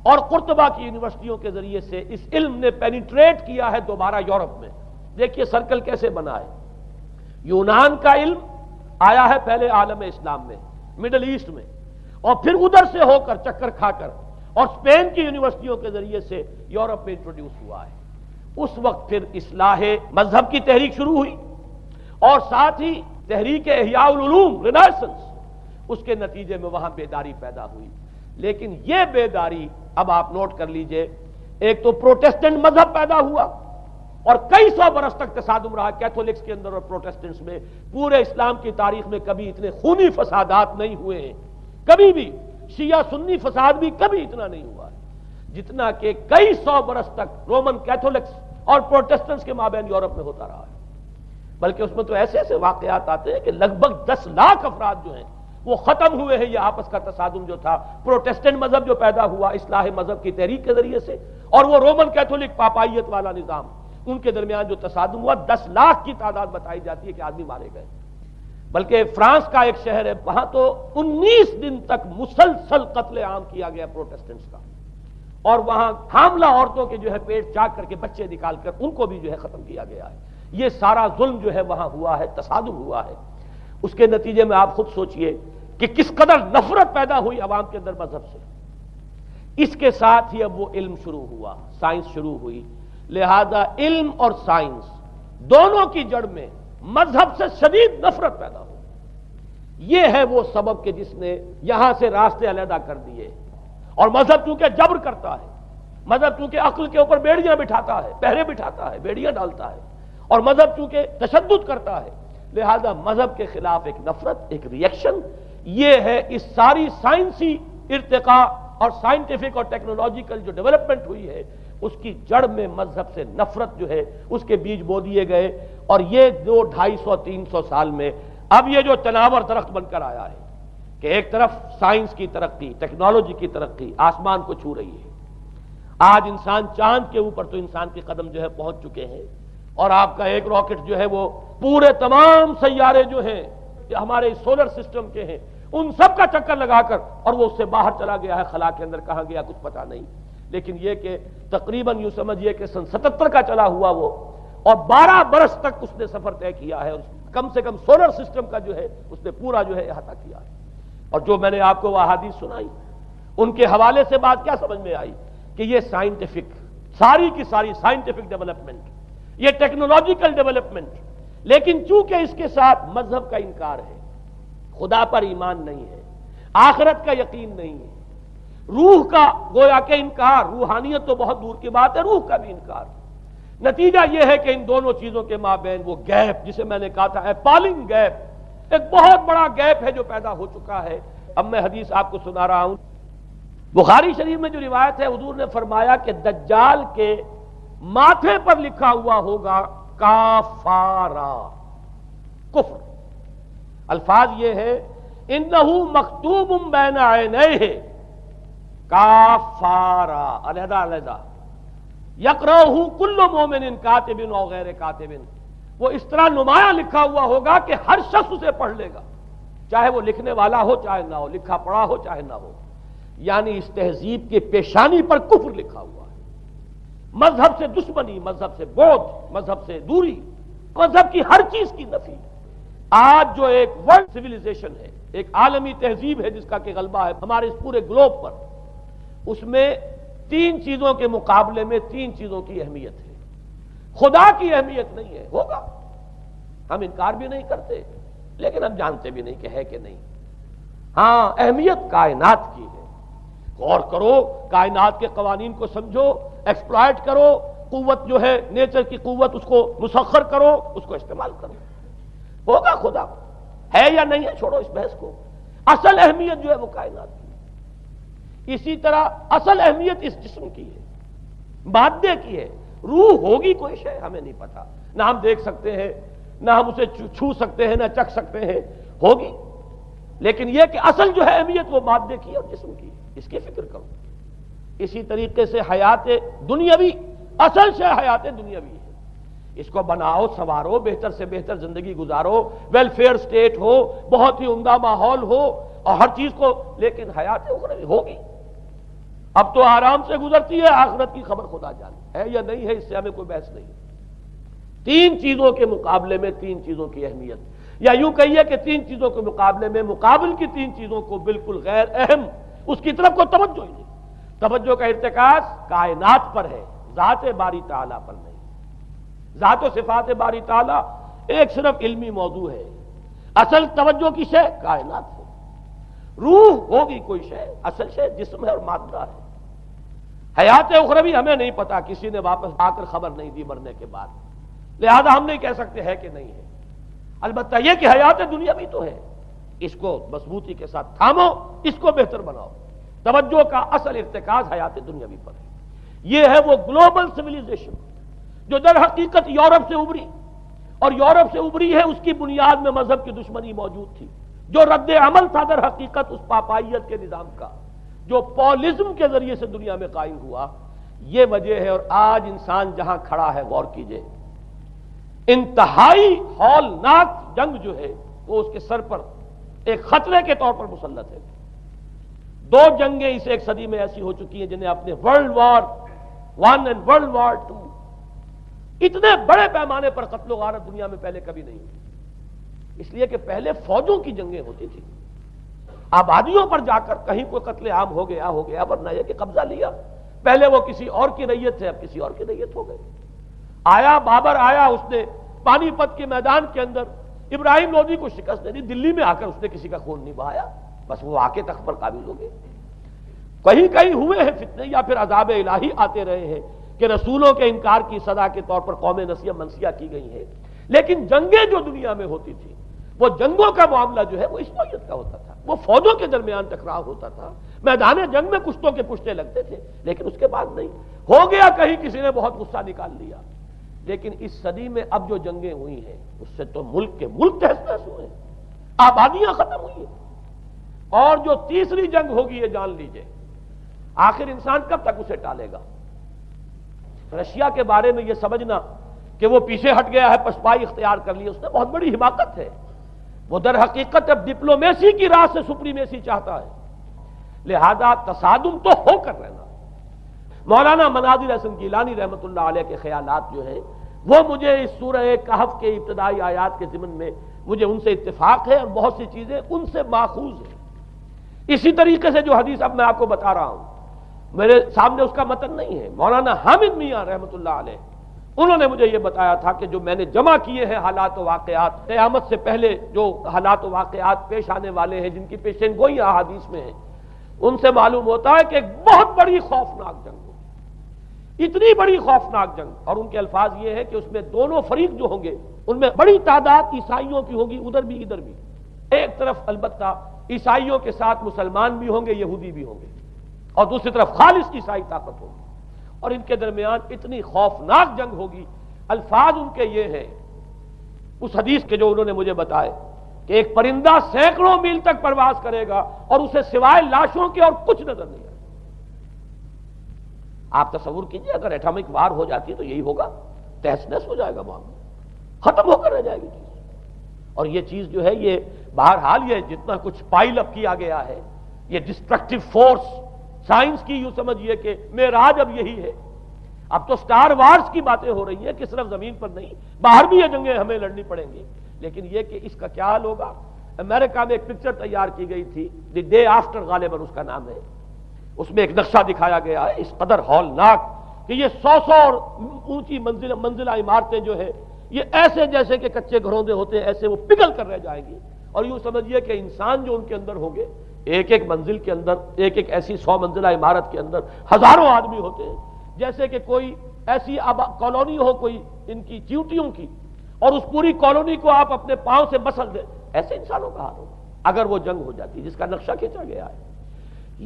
اور قرطبہ کی یونیورسٹیوں کے ذریعے سے اس علم نے پینیٹریٹ کیا ہے دوبارہ یورپ میں۔ دیکھیے سرکل کیسے بنا ہے، یونان کا علم آیا ہے پہلے عالم اسلام میں، مڈل ایسٹ میں، اور پھر ادھر سے ہو کر چکر کھا کر اور اسپین کی یونیورسٹیوں کے ذریعے سے یورپ میں انٹروڈیوس ہوا ہے۔ اس وقت پھر اصلاح مذہب کی تحریک شروع ہوئی، اور ساتھ ہی تحریک احیاء العلوم رینیسنس، اس کے نتیجے میں وہاں بیداری پیدا ہوئی۔ لیکن یہ بیداری اب آپ نوٹ کر لیجئے، ایک تو پروٹیسٹنٹ مذہب پیدا ہوا، اور کئی سو برس تک تصادم رہا کیتھولکس کے اندر اور پروٹیسٹنٹس میں۔ پورے اسلام کی تاریخ میں کبھی اتنے خونی فسادات نہیں ہوئے ہیں، کبھی بھی شیعہ سنی فساد بھی کبھی اتنا نہیں ہوا ہے جتنا کہ کئی سو برس تک رومن کیتھولکس اور پروٹیسٹنٹس کے مابین یورپ میں ہوتا رہا ہے۔ بلکہ اس میں تو ایسے ایسے واقعات آتے ہیں کہ لگ بھگ 10 لاکھ افراد جو ہیں وہ ختم ہوئے ہیں۔ یہ آپس کا تصادم جو تھا، پروٹیسٹنٹ مذہب جو پیدا ہوا اصلاح مذہب کی تحریک کے ذریعے سے، اور وہ رومن کیتھولک پاپائیت والا نظام، ان کے درمیان جو تصادم ہوا، 10 لاکھ کی تعداد بتائی جاتی ہے کہ آدمی مارے گئے۔ بلکہ فرانس کا ایک شہر ہے، وہاں تو 19 دن تک مسلسل قتل عام کیا گیا پروٹیسٹنٹس کا، اور وہاں حاملہ عورتوں کے جو ہے پیٹ چاک کر کے بچے نکال کر ان کو بھی جو ہے ختم کیا گیا ہے۔ یہ سارا ظلم جو ہے وہاں ہوا ہے، تصادم ہوا ہے۔ اس کے نتیجے میں آپ خود سوچئے کہ کس قدر نفرت پیدا ہوئی عوام کے اندر مذہب سے۔ اس کے ساتھ ہی اب وہ علم شروع ہوا، سائنس شروع ہوئی۔ لہذا علم اور سائنس دونوں کی جڑ میں مذہب سے شدید نفرت پیدا ہو۔ یہ ہے وہ سبب کہ جس نے یہاں سے راستے علیحدہ کر دیے۔ اور مذہب چونکہ جبر کرتا ہے، مذہب چونکہ عقل کے اوپر بیڑیاں بٹھاتا ہے، پہرے بٹھاتا ہے، بیڑیاں ڈالتا ہے، اور مذہب چونکہ تشدد کرتا ہے، لہذا مذہب کے خلاف ایک نفرت، ایک ریئیکشن، یہ ہے اس ساری سائنسی ارتقاء اور سائنٹیفک اور ٹیکنالوجیکل جو ڈیولپمنٹ ہوئی ہے، اس کی جڑ میں مذہب سے نفرت جو ہے اس کے بیج بو دیے گئے۔ اور یہ 200-250-300 سال میں اب یہ جو تناور درخت بن کر آیا ہے کہ ایک طرف سائنس کی ترقی، ٹیکنالوجی کی ترقی آسمان کو چھو رہی ہے۔ آج انسان چاند کے اوپر تو انسان کے قدم جو ہے پہنچ چکے ہیں، اور آپ کا ایک راکٹ جو ہے وہ پورے تمام سیارے جو ہیں ہمارے سولر سسٹم کے ہیں ان سب کا چکر لگا کر، اور وہ اس سے باہر چلا گیا ہے، خلا کے اندر کہاں گیا کچھ پتہ نہیں۔ لیکن یہ کہ تقریباً یوں سمجھیے کہ سن 77 کا چلا ہوا وہ، اور 12 برس تک اس نے سفر طے کیا ہے، اور کم سے کم سولر سسٹم کا جو ہے اس نے پورا جو ہے احاطہ کیا ہے۔ اور جو میں نے آپ کو وہ احادیث سنائی، ان کے حوالے سے بات کیا سمجھ میں آئی کہ یہ سائنٹیفک، ساری کی ساری سائنٹیفک ڈیولپمنٹ، یہ ٹیکنالوجیکل ڈیولپمنٹ، لیکن چونکہ اس کے ساتھ مذہب کا انکار ہے، خدا پر ایمان نہیں ہے، آخرت کا یقین نہیں ہے، روح کا گویا کہ انکار، روحانیت تو بہت دور کی بات ہے، روح کا بھی انکار۔ نتیجہ یہ ہے کہ ان دونوں چیزوں کے مابین وہ گیپ، جسے میں نے کہا تھا ایپالنگ گیپ، ایک بہت بڑا گیپ ہے جو پیدا ہو چکا ہے۔ اب میں حدیث آپ کو سنا رہا ہوں، بخاری شریف میں جو روایت ہے، حضور نے فرمایا کہ دجال کے ماتھے پر لکھا ہوا ہوگا کافارا، کفر۔ الفاظ یہ ہے انہو مکتوب بین عینیہ کافارا، علیحدہ علیحدہ، یقرأہ کل مومن کاتب او غیر کاتب، وہ اس طرح نمایاں لکھا ہوا ہوگا کہ ہر شخص اسے پڑھ لے گا، چاہے وہ لکھنے والا ہو چاہے نہ ہو، لکھا پڑھا ہو چاہے نہ ہو۔ یعنی اس تہذیب کی پیشانی پر کفر لکھا ہوا ہے، مذہب سے دشمنی، مذہب سے بعد، مذہب سے دوری، مذہب کی ہر چیز کی نفی۔ آج جو ایک ورلڈ سویلائزیشن ہے، ایک عالمی تہذیب ہے جس کا کہ غلبہ ہے ہمارے اس پورے گلوب پر، اس میں 3 چیزوں کے مقابلے میں 3 چیزوں کی اہمیت ہے۔ خدا کی اہمیت نہیں ہے، ہوگا، ہم انکار بھی نہیں کرتے، لیکن ہم جانتے بھی نہیں کہ ہے کہ نہیں۔ ہاں اہمیت کائنات کی ہے، غور کرو، کائنات کے قوانین کو سمجھو، ایکسپلائٹ کرو، قوت جو ہے نیچر کی قوت اس کو مسخر کرو، اس کو استعمال کرو، ہوگا خدا ہے یا نہیں ہے، چھوڑو اس بحث کو، اصل اہمیت جو ہے وہ کائنات کی ہے۔ اسی طرح اصل اہمیت اس جسم کی ہے، مادے کی ہے، روح ہوگی کوئی شے ہمیں نہیں پتا، نہ ہم دیکھ سکتے ہیں، نہ ہم اسے چھو سکتے ہیں، نہ چکھ سکتے ہیں، ہوگی، لیکن یہ کہ اصل جو ہے اہمیت وہ مادے کی اور جسم کی، اس کی فکر کرو۔ اسی طریقے سے حیات دنیاوی، اصل سے حیات دنیاوی ہے، اس کو بناؤ، سنوارو، بہتر سے بہتر زندگی گزارو، ویلفیئر سٹیٹ ہو، بہت ہی عمدہ ماحول ہو اور ہر چیز کو، لیکن حیات اخروی ہوگی، اب تو آرام سے گزرتی ہے، آخرت کی خبر خدا جانے ہے یا نہیں ہے، اس سے ہمیں کوئی بحث نہیں۔ تین چیزوں کے مقابلے میں تین چیزوں کی اہمیت، یا یوں کہیے کہ تین چیزوں کے مقابلے میں مقابل کی تین چیزوں کو بالکل غیر اہم، اس کی طرف کوئی توجہ ہی نہیں، توجہ کا ارتکاز کائنات پر ہے، ذات باری تعالیٰ پر نہیں۔ ذات و صفات باری تعالیٰ ایک صرف علمی موضوع ہے، اصل توجہ کی شے کائنات ہے۔ روح ہوگی کوئی شے، اصل شے جسم ہے اور مادہ ہے۔ حیات اخروی ہمیں نہیں پتا، کسی نے واپس آ کر خبر نہیں دی مرنے کے بعد، لہذا ہم نہیں کہہ سکتے ہے کہ نہیں ہے۔ البتہ یہ کہ حیات دنیا بھی تو ہے، اس کو مضبوطی کے ساتھ تھامو، اس کو بہتر بناؤ، توجہ کا اصل ارتکاز حیات دنیاوی پر ہے۔ یہ ہے وہ گلوبل سویلائزیشن جو در حقیقت یورپ سے ابری، اور یورپ سے ابری ہے، اس کی بنیاد میں مذہب کی دشمنی موجود تھی، جو رد عمل تھا در حقیقت اس پاپائیت کے نظام کا جو پولزم کے ذریعے سے دنیا میں قائم ہوا، یہ وجہ ہے۔ اور آج انسان جہاں کھڑا ہے، غور کیجئے، انتہائی ہولناک جنگ جو ہے وہ اس کے سر پر ایک خطرے کے طور پر مسلط ہے۔ دو جنگیں اس ایک صدی میں ایسی ہو چکی ہیں جنہیں اپنے ورلڈ وار 1 اور ورلڈ وار 2، اتنے بڑے پیمانے پر قتل و غارت دنیا میں پہلے کبھی نہیں ہوئی، اس لیے کہ پہلے فوجوں کی جنگیں ہوتی تھی، آبادیوں پر جا کر کہیں کوئی قتل عام ہو گیا، ورنہ یہ کہ قبضہ لیا، پہلے وہ کسی اور کی ریت تھے، اب کسی اور کی ریت ہو گئے۔ آیا بابر آیا، اس نے پانی پت کے میدان کے اندر ابراہیم لودھی کو شکست دے دی، دلی میں آ کر اس نے کسی کا خون نہیں بہایا، بس وہ آ کے تخت پر قابض ہو گئے۔ کہیں کہیں ہوئے ہیں فتنے، یا پھر عذاب الہی آتے رہے ہیں کہ رسولوں کے انکار کی سزا کے طور پر قومیں نسیہ منسیہ کی گئی ہیں، لیکن جنگیں جو دنیا میں ہوتی تھی، وہ جنگوں کا معاملہ جو ہے وہ اس نوعیت کا ہوتا تھا، وہ فوجوں کے درمیان ٹکراؤ ہوتا تھا، میدان جنگ میں کشتوں کے پشتے لگتے تھے، لیکن اس کے بعد نہیں ہو گیا، کہیں کسی نے بہت غصہ نکال لیا۔ لیکن اس صدی میں اب جو جنگیں ہوئی ہیں اس سے تو ملک کے ملک تہس نہس ہوئے ہیں، آبادیاں ختم ہوئی ہیں، اور جو تیسری جنگ ہوگی یہ جان لیجئے، آخر انسان کب تک اسے ٹالے گا؟ رشیا کے بارے میں یہ سمجھنا کہ وہ پیچھے ہٹ گیا ہے، پشپائی اختیار کر لی، اس نے بہت بڑی حماقت ہے، وہ در حقیقت اب ڈپلومیسی کی راہ سے سپریمیسی چاہتا ہے، لہذا تصادم تو ہو کر رہنا۔ مولانا مناظر حسن گیلانی رحمۃ اللہ علیہ کے خیالات جو ہیں وہ مجھے اس سورہ کہف کے ابتدائی آیات کے ضمن میں مجھے ان سے اتفاق ہے، اور بہت سی چیزیں ان سے ماخوذ ہیں۔ اسی طریقے سے جو حدیث اب میں آپ کو بتا رہا ہوں، میرے سامنے اس کا متن نہیں ہے، مولانا حامد میاں رحمۃ اللہ علیہ انہوں نے مجھے یہ بتایا تھا کہ جو میں نے جمع کیے ہیں حالات و واقعات، قیامت سے پہلے جو حالات و واقعات پیش آنے والے ہیں، جن کی پیشین گوئی احادیث میں ہیں، ان سے معلوم ہوتا ہے کہ ایک بہت بڑی خوفناک جنگ ہوگی، اتنی بڑی خوفناک جنگ، اور ان کے الفاظ یہ ہے کہ اس میں دونوں فریق جو ہوں گے ان میں بڑی تعداد عیسائیوں کی ہوگی، ادھر بھی ادھر بھی، ایک طرف البتہ عیسائیوں کے ساتھ مسلمان بھی ہوں گے، یہودی بھی ہوں گے، اور دوسری طرف خالص عیسائی طاقت ہوگی، اور ان کے درمیان اتنی خوفناک جنگ ہوگی۔ الفاظ ان کے یہ ہیں اس حدیث کے جو انہوں نے مجھے بتائے کہ ایک پرندہ سینکڑوں میل تک پرواز کرے گا اور اسے سوائے لاشوں کے اور کچھ نظر نہیں آئے۔ آپ تصور کیجئے اگر ایٹامک وار ہو جاتی تو یہی ہوگا، تہس نہس ہو جائے گا معاملہ، ختم ہو کر رہ جائے گی چیز۔ اور یہ چیز جو ہے یہ بہرحال یہ جتنا کچھ پائل اپ کیا گیا ہے، یہ ڈسٹرکٹیو فورس سائنس کی یوں سمجھیے کہ معراج اب یہی ہے۔ اب تو سٹار وارز کی باتیں ہو رہی ہیں کہ صرف زمین پر نہیں، باہر بھی یہ جنگیں ہمیں لڑنی پڑیں گی، لیکن یہ کہ اس کا کیا حال ہوگا۔ امریکہ میں ایک پکچر تیار کی گئی تھی، دی ڈے آفٹر غالباً اس کا نام ہے، اس میں ایک نقشہ دکھایا گیا ہے اس قدر ہولناک کہ یہ 100 اور اونچی منزلہ عمارتیں جو ہے یہ ایسے جیسے کہ کچے گھروندے ہوتے ہیں، ایسے وہ پگھل کر رہ جائیں گی، اور یوں سمجھیے کہ انسان جو ان کے اندر ہوں گے ایک ایک منزل کے اندر، ایک ایک ایسی 100 منزلہ عمارت کے اندر ہزاروں آدمی ہوتے ہیں، جیسے کہ کوئی ایسی کالونی ہو کوئی ان کی چیونٹیوں کی، اور اس پوری کالونی کو آپ اپنے پاؤں سے مسل دیں، ایسے انسانوں کا حال ہوگا اگر وہ جنگ ہو جاتی جس کا نقشہ کھینچا گیا ہے۔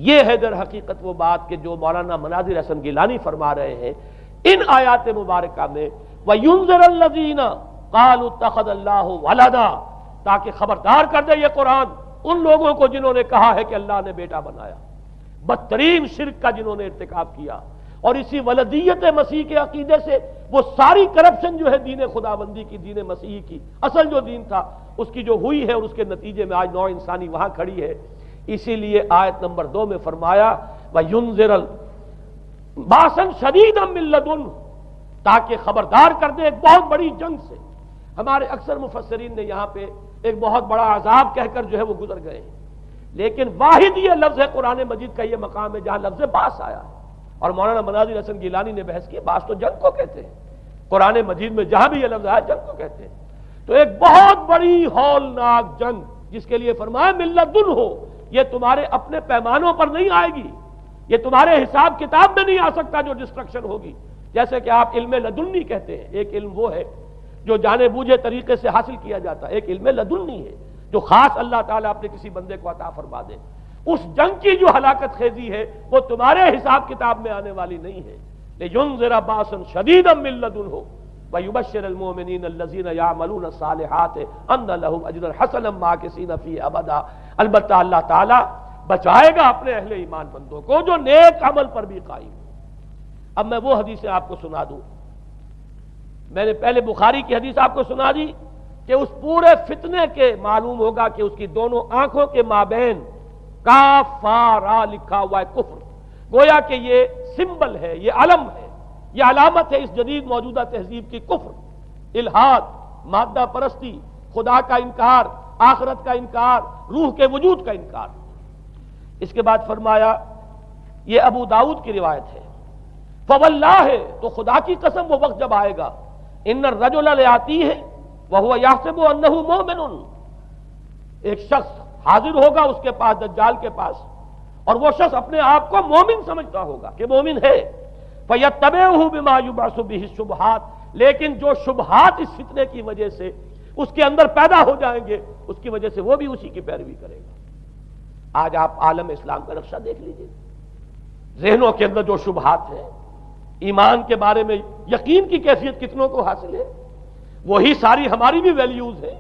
یہ ہے در حقیقت وہ بات کہ جو مولانا مناظر حسن گیلانی فرما رہے ہیں ان آیات مبارکہ میں، وَيُنذِرَ الَّذِينَ قَالُوا اتَّخَذَ اللَّهُ وَلَدًا، تاکہ خبردار کر دے یہ قرآن ان لوگوں کو جنہوں نے کہا ہے کہ اللہ نے بیٹا بنایا، بدترین شرک کا جنہوں نے ارتکاب کیا، اور اسی ولدیت مسیح کے عقیدے سے وہ ساری کرپشن جو ہے دین خداوندی کی، دین مسیحی کی اصل جو دین تھا اس کی جو ہوئی ہے، اور اس کے نتیجے میں آج نوع انسانی وہاں کھڑی ہے۔ اسی لیے آیت نمبر 2 میں فرمایا وَيُنذِرَ بَأْسًا شَدِيدًا مِّن لَّدُنْهُ، تاکہ خبردار کر دے ایک بہت بڑی جنگ سے۔ ہمارے اکثر مفسرین نے یہاں پہ ایک بہت بڑا عذاب کہہ کر جو ہے وہ گزر گئے ہیں، لیکن واحد یہ لفظ ہے قرآن مجید کا یہ مقام ہے جہاں لفظ باس آیا ہے، اور مولانا مناظر حسن گیلانی نے بحث کی باس تو جنگ کو کہتے ہیں، قرآن مجید میں جہاں بھی یہ لفظ آیا جنگ کو کہتے ہیں۔ تو ایک بہت بڑی ہولناک جنگ جس کے لیے فرمایا ملتن ہو، یہ تمہارے اپنے پیمانوں پر نہیں آئے گی، یہ تمہارے حساب کتاب میں نہیں آ سکتا جو ڈسٹرکشن ہوگی، جیسے کہ آپ علم لدنی کہتے ہیں۔ ایک علم وہ ہے جو جانے بوجھے طریقے سے حاصل کیا جاتا ہے، ایک علم لدنی ہے جو خاص اللہ تعالیٰ اپنے کسی بندے کو عطا فرما دے۔ اس جنگ کی جو ہلاکت خیزی ہے وہ تمہارے حساب کتاب میں آنے والی نہیں ہے۔ لِيُنذِرَ بَأْسًا شَدِيدًا مِّن لَّدُنْهُ وَيُبَشِّرَ الْمُؤْمِنِينَ الَّذِينَ يَعْمَلُونَ الصَّالِحَاتِ أَنَّ لَهُمْ أَجْرًا حَسَنًا مَّاكِثِينَ فِيهِ أَبَدًا۔ البتہ اللہ تعالیٰ بچائے گا اپنے اہل ایمان بندوں کو جو نیک عمل پر بھی قائم۔ اب میں وہ حدیثیں آپ کو سنا دوں، میں نے پہلے بخاری کی حدیث آپ کو سنا دی کہ اس پورے فتنے کے معلوم ہوگا کہ اس کی دونوں آنکھوں کے مابین کافارا لکھا ہوا ہے، کفر، گویا کہ یہ سمبل ہے، یہ علم ہے، یہ علامت ہے اس جدید موجودہ تہذیب کی، کفر، الحاد، مادہ پرستی، خدا کا انکار، آخرت کا انکار، روح کے وجود کا انکار۔ اس کے بعد فرمایا یہ ابو داؤد کی روایت ہے، فواللہ، تو خدا کی قسم وہ وقت جب آئے گا، ان الرجل لیاتیہ وہو یحسب انہ مومن، ایک شخص حاضر ہوگا اس کے پاس، دجال کے پاس، اور وہ شخص اپنے آپ کو مومن سمجھتا ہوگا کہ مومن ہے، فَيَتَّبِعُهُ بِمَا يُبْعَثُ بِهِ الشُّبْهَاتِ، لیکن جو شبہات اس فتنے کی وجہ سے اس کے اندر پیدا ہو جائیں گے اس کی وجہ سے وہ بھی اسی کی پیروی کرے گا۔ آج آپ عالم اسلام کا نقشہ دیکھ لیجئے، ذہنوں کے اندر جو شبہات ہیں، ایمان کے بارے میں یقین کی کیفیت کتنوں کو حاصل ہے، وہی ساری ہماری بھی ویلیوز ہیں،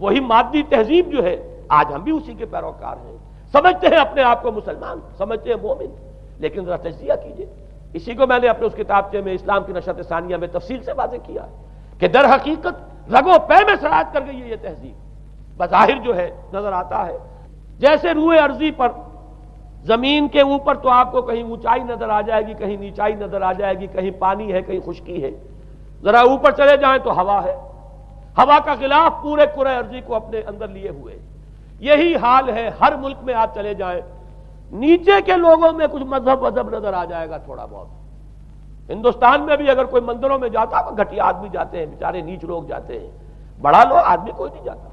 وہی مادی تہذیب جو ہے، آج ہم بھی اسی کے پیروکار ہیں، سمجھتے ہیں اپنے آپ کو مسلمان، سمجھتے ہیں مومن، لیکن ذرا تجزیہ کیجئے۔ اسی کو میں نے اپنے اس کتابچے میں اسلام کی نشرت ثانیہ میں تفصیل سے واضح کیا ہے کہ در حقیقت رگوں پے میں سرایت کر گئی ہے یہ تہذیب، بظاہر جو ہے نظر آتا ہے جیسے روئے ارضی پر، زمین کے اوپر تو آپ کو کہیں اونچائی نظر آ جائے گی، کہیں نیچائی نظر آ جائے گی، کہیں پانی ہے، کہیں خشکی ہے، ذرا اوپر چلے جائیں تو ہوا ہے، ہوا کا غلاف پورے کرۂ ارضی کو اپنے اندر لیے ہوئے۔ یہی حال ہے ہر ملک میں آپ چلے جائیں، نیچے کے لوگوں میں کچھ مذہب نظر آ جائے گا تھوڑا بہت۔ ہندوستان میں بھی اگر کوئی مندروں میں جاتا ہے، گھٹیا آدمی جاتے ہیں، بیچارے نیچ لوگ جاتے ہیں، بڑا لوگ آدمی کوئی نہیں جاتا۔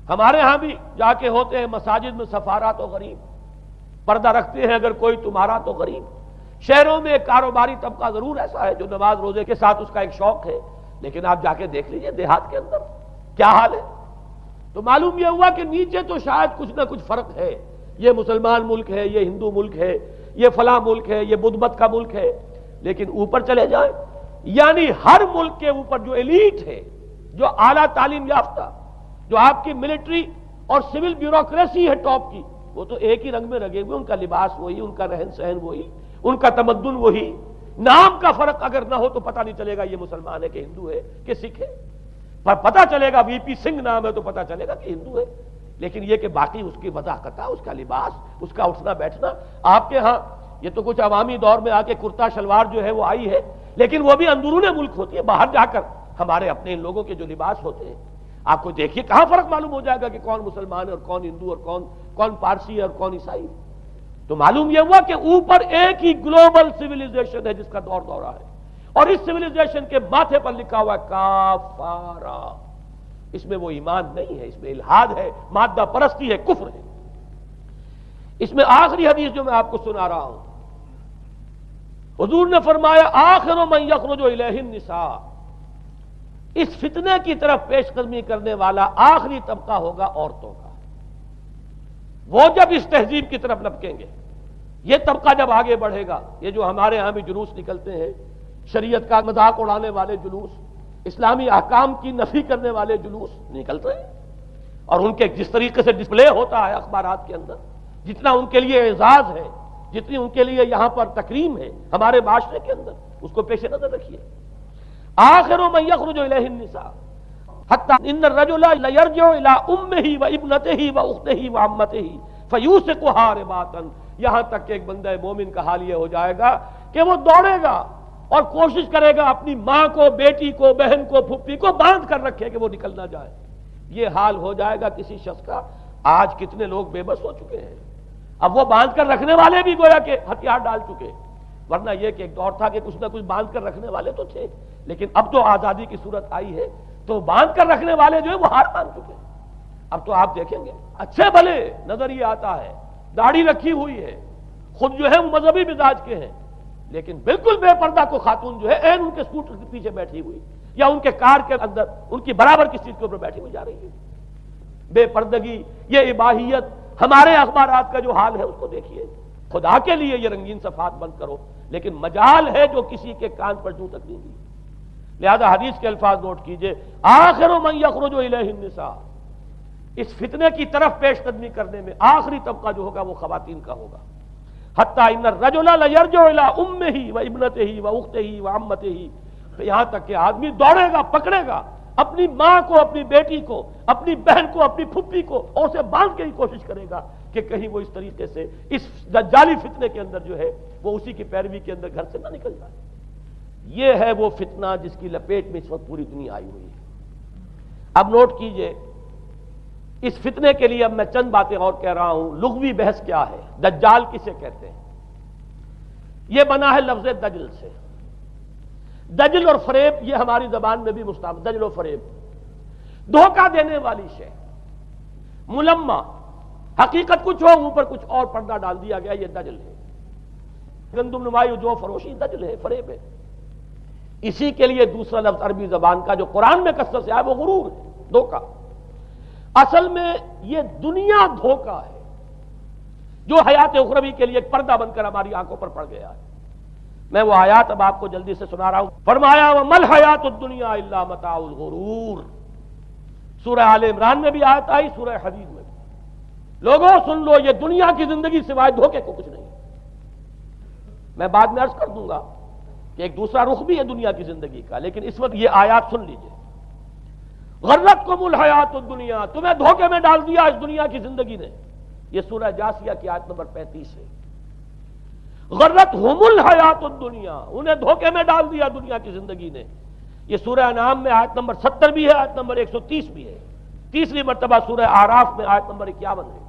ہمارے ہاں بھی جا کے ہوتے ہیں مساجد میں سفارا تو غریب، پردہ رکھتے ہیں اگر کوئی تمہارا تو غریب۔ شہروں میں ایک کاروباری طبقہ ضرور ایسا ہے جو نماز روزے کے ساتھ اس کا ایک شوق ہے، لیکن آپ جا کے دیکھ لیجئے دیہات کے اندر کیا حال ہے۔ تو معلوم یہ ہوا کہ نیچے تو شاید کچھ نہ کچھ فرق ہے، یہ مسلمان ملک ہے، یہ ہندو ملک ہے، یہ فلاں ملک ہے، یہ بدھ مت کا ملک ہے، لیکن اوپر چلے جائیں یعنی ہر ملک کے اوپر جو ایلیٹ ہے، جو اعلیٰ تعلیم یافتہ، جو آپ کی ملٹری اور سول بیوروکریسی ہے ٹاپ کی، وہ تو ایک ہی رنگ میں رگے ہوئے، ان کا لباس وہی، ان کا رہن سہن وہی، ان کا تمدن وہی، نام کا فرق اگر نہ ہو تو پتہ نہیں چلے گا یہ مسلمان ہے کہ ہندو ہے کہ سکھ ہے، پر پتہ چلے گا وی پی سنگھ نام ہے تو پتہ چلے گا کہ ہندو ہے، لیکن یہ کہ باقی اس کی وضاحت، اس کا لباس، اس کا اٹھنا بیٹھنا، آپ کے ہاں یہ تو کچھ عوامی دور میں آ کے کرتا شلوار جو ہے وہ آئی ہے، لیکن وہ بھی اندرون ملک ہوتی ہے، باہر جا کر ہمارے اپنے ان لوگوں کے جو لباس ہوتے ہیں، آپ کو دیکھیے کہاں فرق معلوم ہو جائے گا کہ کون مسلمان ہے اور کون ہندو اور کون پارسی ہے اور کون عیسائی۔ تو معلوم یہ ہوا کہ اوپر ایک ہی گلوبل سویلائزیشن ہے جس کا دور دورہ ہے، اور اس سویلائزیشن کے ماتھے پر لکھا ہوا ہے کافارا، اس میں وہ ایمان نہیں ہے، اس میں الحاد ہے، مادہ پرستی ہے، کفر ہے۔ اس میں آخری حدیث جو میں آپ کو سنا رہا ہوں، حضور نے فرمایا آخر من یخرج الیہ النساء، اس فتنے کی طرف پیش قدمی کرنے والا آخری طبقہ ہوگا عورتوں کا۔ وہ جب اس تہذیب کی طرف لپکیں گے، یہ طبقہ جب آگے بڑھے گا، یہ جو ہمارے ہاں بھی جلوس نکلتے ہیں، شریعت کا مذاق اڑانے والے جلوس، اسلامی احکام کی نفی کرنے والے جلوس نکلتے ہیں، اور ان کے جس طریقے سے ڈسپلے ہوتا ہے اخبارات کے اندر، جتنا ان کے لیے اعزاز ہے، جتنی ان کے لیے یہاں پر تکریم ہے ہمارے معاشرے کے اندر، اس کو پیش نظر رکھیے۔ آخر من یخرج الیہ النساء حتی ان الرجل لیرجع الی امہ و ابنتہ و اختہ و عمتہ فیوثقھا رباطا، یہاں تک کہ ایک بندہ مومن کا حال یہ ہو جائے گا کہ وہ دوڑے گا اور کوشش کرے گا اپنی ماں کو، بیٹی کو، بہن کو، پھپھی کو باندھ کر رکھے کہ وہ نکل نہ جائے۔ یہ حال ہو جائے گا کسی شخص کا۔ آج کتنے لوگ بے بس ہو چکے ہیں، اب وہ باندھ کر رکھنے والے بھی گویا کہ ہتھیار ڈال چکے، ورنہ یہ کہ ایک دور تھا کہ کچھ نہ کچھ باندھ کر رکھنے والے تو تھے، لیکن اب تو آزادی کی صورت آئی ہے تو باندھ کر رکھنے والے جو ہے وہ ہار مان چکے۔ اب تو آپ دیکھیں گے اچھے بھلے نظر یہ آتا ہے، داڑھی رکھی ہوئی ہے، خود جو ہے وہ مذہبی مزاج کے ہیں، لیکن بالکل بے پردہ کو خاتون جو ہے این ان کے اسکوٹر کے پیچھے بیٹھی ہوئی یا ان کے کار کے اندر ان کی برابر کی سیٹ کے اوپر بیٹھی ہوئی جا رہی ہے۔ بے پردگی، یہ اباحیت، ہمارے اخبارات کا جو حال ہے اس کو دیکھیے۔ خدا کے لیے یہ رنگین صفحات بند کرو، لیکن مجال ہے جو کسی کے کان پر جوں تک نہیں دی۔ لہذا حدیث کے الفاظ نوٹ کیجئے، آخر من یخرج الیہ النساء، اس فتنے کی طرف پیش قدمی کرنے میں آخری طبقہ جو ہوگا وہ خواتین کا ہوگا۔ حتی ان الرجل لیرجع الی امہ و ابنتہ و اختہ و عمتہ، یہاں تک کہ آدمی دوڑے گا، پکڑے گا اپنی ماں کو، اپنی بیٹی کو، اپنی بہن کو، اپنی پھپھی کو، اور اسے باندھ کے ہی کوشش کرے گا کہ کہیں وہ اس طریقے سے اس دجالی فتنے کے اندر جو ہے وہ اسی کی پیروی کے اندر گھر سے نہ نکل جائے۔ یہ ہے وہ فتنہ جس کی لپیٹ میں اس وقت پوری دنیا آئی ہوئی ہے۔ اب نوٹ کیجئے، اس فتنے کے لیے اب میں چند باتیں اور کہہ رہا ہوں۔ لغوی بحث کیا ہے؟ دجال کسے کہتے ہیں؟ یہ بنا ہے لفظ دجل سے۔ دجل اور فریب یہ ہماری زبان میں بھی مستعمل، دجل و فریب، دھوکہ دینے والی شے، ملمہ، حقیقت کچھ ہو اوپر کچھ اور پردہ ڈال دیا گیا، یہ دجل ہے۔ گندم نمائی جو فروشی دجل ہے، فریب ہے۔ اسی کے لیے دوسرا لفظ عربی زبان کا جو قرآن میں کثرت سے آیا وہ غرور ہے، دھوکہ۔ اصل میں یہ دنیا دھوکہ ہے جو حیات اخروی کے لیے ایک پردہ بن کر ہماری آنکھوں پر پڑ گیا ہے۔ میں وہ آیات اب آپ کو جلدی سے سنا رہا ہوں۔ فرمایا وَمَا الْحَيَاةُ الدُّنْيَا إِلَّا مَتَاعُ الْغُرُورِ، سورہ آل عمران میں بھی آیت آئی، سورہ حدید میں بھی۔ لوگوں سن لو، یہ دنیا کی زندگی سوائے دھوکے کو کچھ نہیں۔ میں بعد میں عرض کر دوں گا کہ ایک دوسرا رخ بھی ہے دنیا کی زندگی کا، لیکن اس وقت یہ آیات سن لیجئے۔ غرتکم الحیات الدنیا، تمہیں دھوکے میں ڈال دیا اس دنیا کی زندگی نے، یہ سورہ جاثیہ کی آیت نمبر 35 ہے۔ غرتہم الحیات الدنیا، انہیں دھوکے میں ڈال دیا دنیا کی زندگی نے، یہ سورہ انعام میں آیت نمبر 70 بھی ہے، آیت نمبر 130 بھی ہے۔ تیسری مرتبہ سورہ اعراف میں آیت نمبر 51 ہے،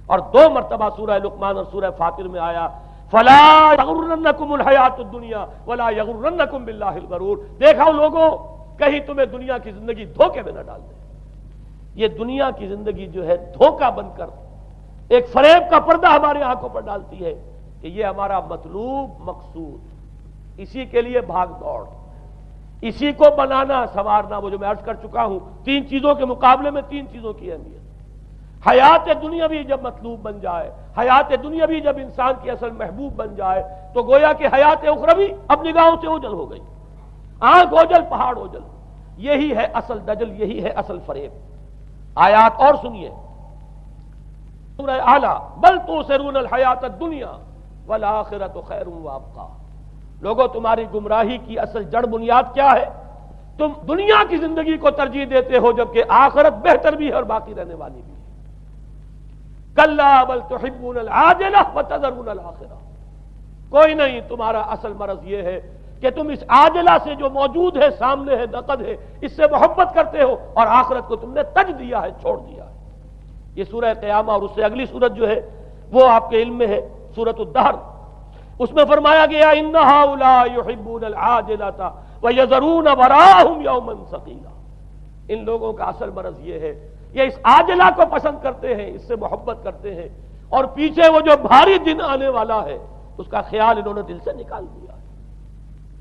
اور 2 مرتبہ سورہ لقمان اور سورہ فاطر میں آیا فَلَا يَغُرَّنَّكُمُ الْحَيَاةُ الدُّنْيَا وَلَا يَغُرَّنَّكُمْ بِاللَّهِ الْغَرُورُ، دیکھو لوگوں کہیں تمہیں دنیا کی زندگی دھوکے میں نہ ڈال دے۔ یہ دنیا کی زندگی جو ہے دھوکہ بن کر ایک فریب کا پردہ ہمارے آنکھوں پر ڈالتی ہے کہ یہ ہمارا مطلوب مقصود، اسی کے لیے بھاگ دوڑ، اسی کو بنانا سنوارنا۔ وہ جو میں عرض کر چکا ہوں، 3 چیزوں کے مقابلے میں 3 چیزوں کی اہمیت۔ حیات دنیاوی جب مطلوب بن جائے، حیات دنیاوی جب انسان کی اصل محبوب بن جائے، تو گویا کہ حیات اخروی اب نگاہوں سے اوجھل ہو گئی، آنکھ اوجھل پہاڑ اوجھل۔ یہی ہے اصل دجل، یہی ہے اصل فریب۔ آیات اور سنیے، سورہ اعلی، بل تؤثرون الحیات الدنیا والآخرۃ خیر وابقیٰ، لوگوں تمہاری گمراہی کی اصل جڑ بنیاد کیا ہے؟ تم دنیا کی زندگی کو ترجیح دیتے ہو جبکہ آخرت بہتر بھی ہے اور باقی رہنے والی بھی ہے۔ کلا بل تحبون العاجلہ وتذرون الآخرہ، کوئی نہیں، تمہارا اصل مرض یہ ہے کہ تم اس عاجلہ سے جو موجود ہے، سامنے ہے، نقد ہے، اس سے محبت کرتے ہو اور آخرت کو تم نے تج دیا ہے، چھوڑ دیا ہے۔ یہ سورہ قیامہ اور اس سے اگلی سورت جو ہے وہ آپ کے علم میں ہے، سورۃ الدہر، اس میں فرمایا گیا ان ہؤلاء یحبون العاجلۃ ویذرون وراءہم یوما ثقیلا، ان لوگوں کا اصل مرض یہ ہے، یہ اس عاجلہ کو پسند کرتے ہیں، اس سے محبت کرتے ہیں، اور پیچھے وہ جو بھاری دن آنے والا ہے اس کا خیال انہوں نے دل سے نکال دیا ہے۔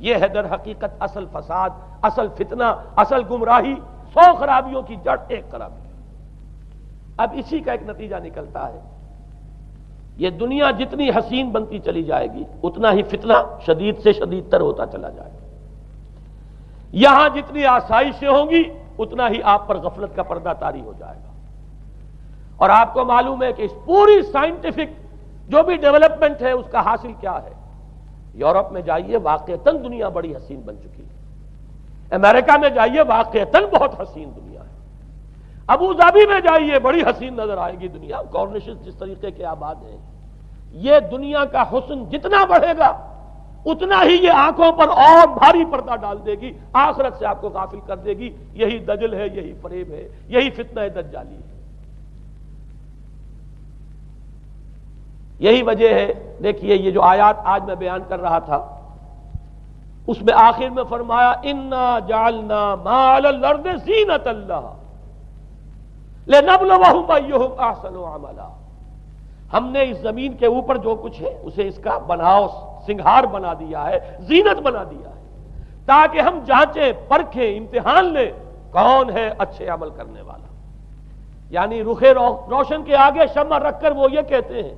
یہ ہے در حقیقت اصل فساد، اصل فتنہ، اصل گمراہی، 100 خرابیوں کی جڑ ایک خرابی۔ اب اسی کا ایک نتیجہ نکلتا ہے، یہ دنیا جتنی حسین بنتی چلی جائے گی اتنا ہی فتنہ شدید سے شدید تر ہوتا چلا جائے گا۔ یہاں جتنی آسائشیں ہوں گی اتنا ہی آپ پر غفلت کا پردہ طاری ہو جائے گا۔ اور آپ کو معلوم ہے کہ اس پوری سائنٹیفک جو بھی ڈیولپمنٹ ہے اس کا حاصل کیا ہے؟ یورپ میں جائیے واقعتاً دنیا بڑی حسین بن چکی ہے، امریکہ میں جائیے واقعتاً بہت حسین دنیا ہے، ابو ظبی میں جائیے بڑی حسین نظر آئے گی دنیا، کارنیشز جس طریقے کے آباد ہیں۔ یہ دنیا کا حسن جتنا بڑھے گا اتنا ہی یہ آنکھوں پر اور بھاری پردہ ڈال دے گی، آخرت سے آپ کو غافل کر دے گی۔ یہی دجل ہے، یہی فریب ہے، یہی فتنہ دجالی ہے۔ یہی وجہ ہے، دیکھیے یہ جو آیات آج میں بیان کر رہا تھا اس میں آخر میں فرمایا انا جعلنا ما علی الارض زینۃ اللہ لنبلوہم ایہم احسن عملا۔ ہم نے اس زمین کے اوپر جو کچھ ہے اسے اس کا بناؤ سنگھار بنا دیا ہے، زینت بنا دیا ہے، تاکہ ہم جانچیں، پرکھیں، امتحان لیں کون ہے اچھے عمل کرنے والا۔ یعنی رخ روشن کے آگے شمع رکھ کر وہ یہ کہتے ہیں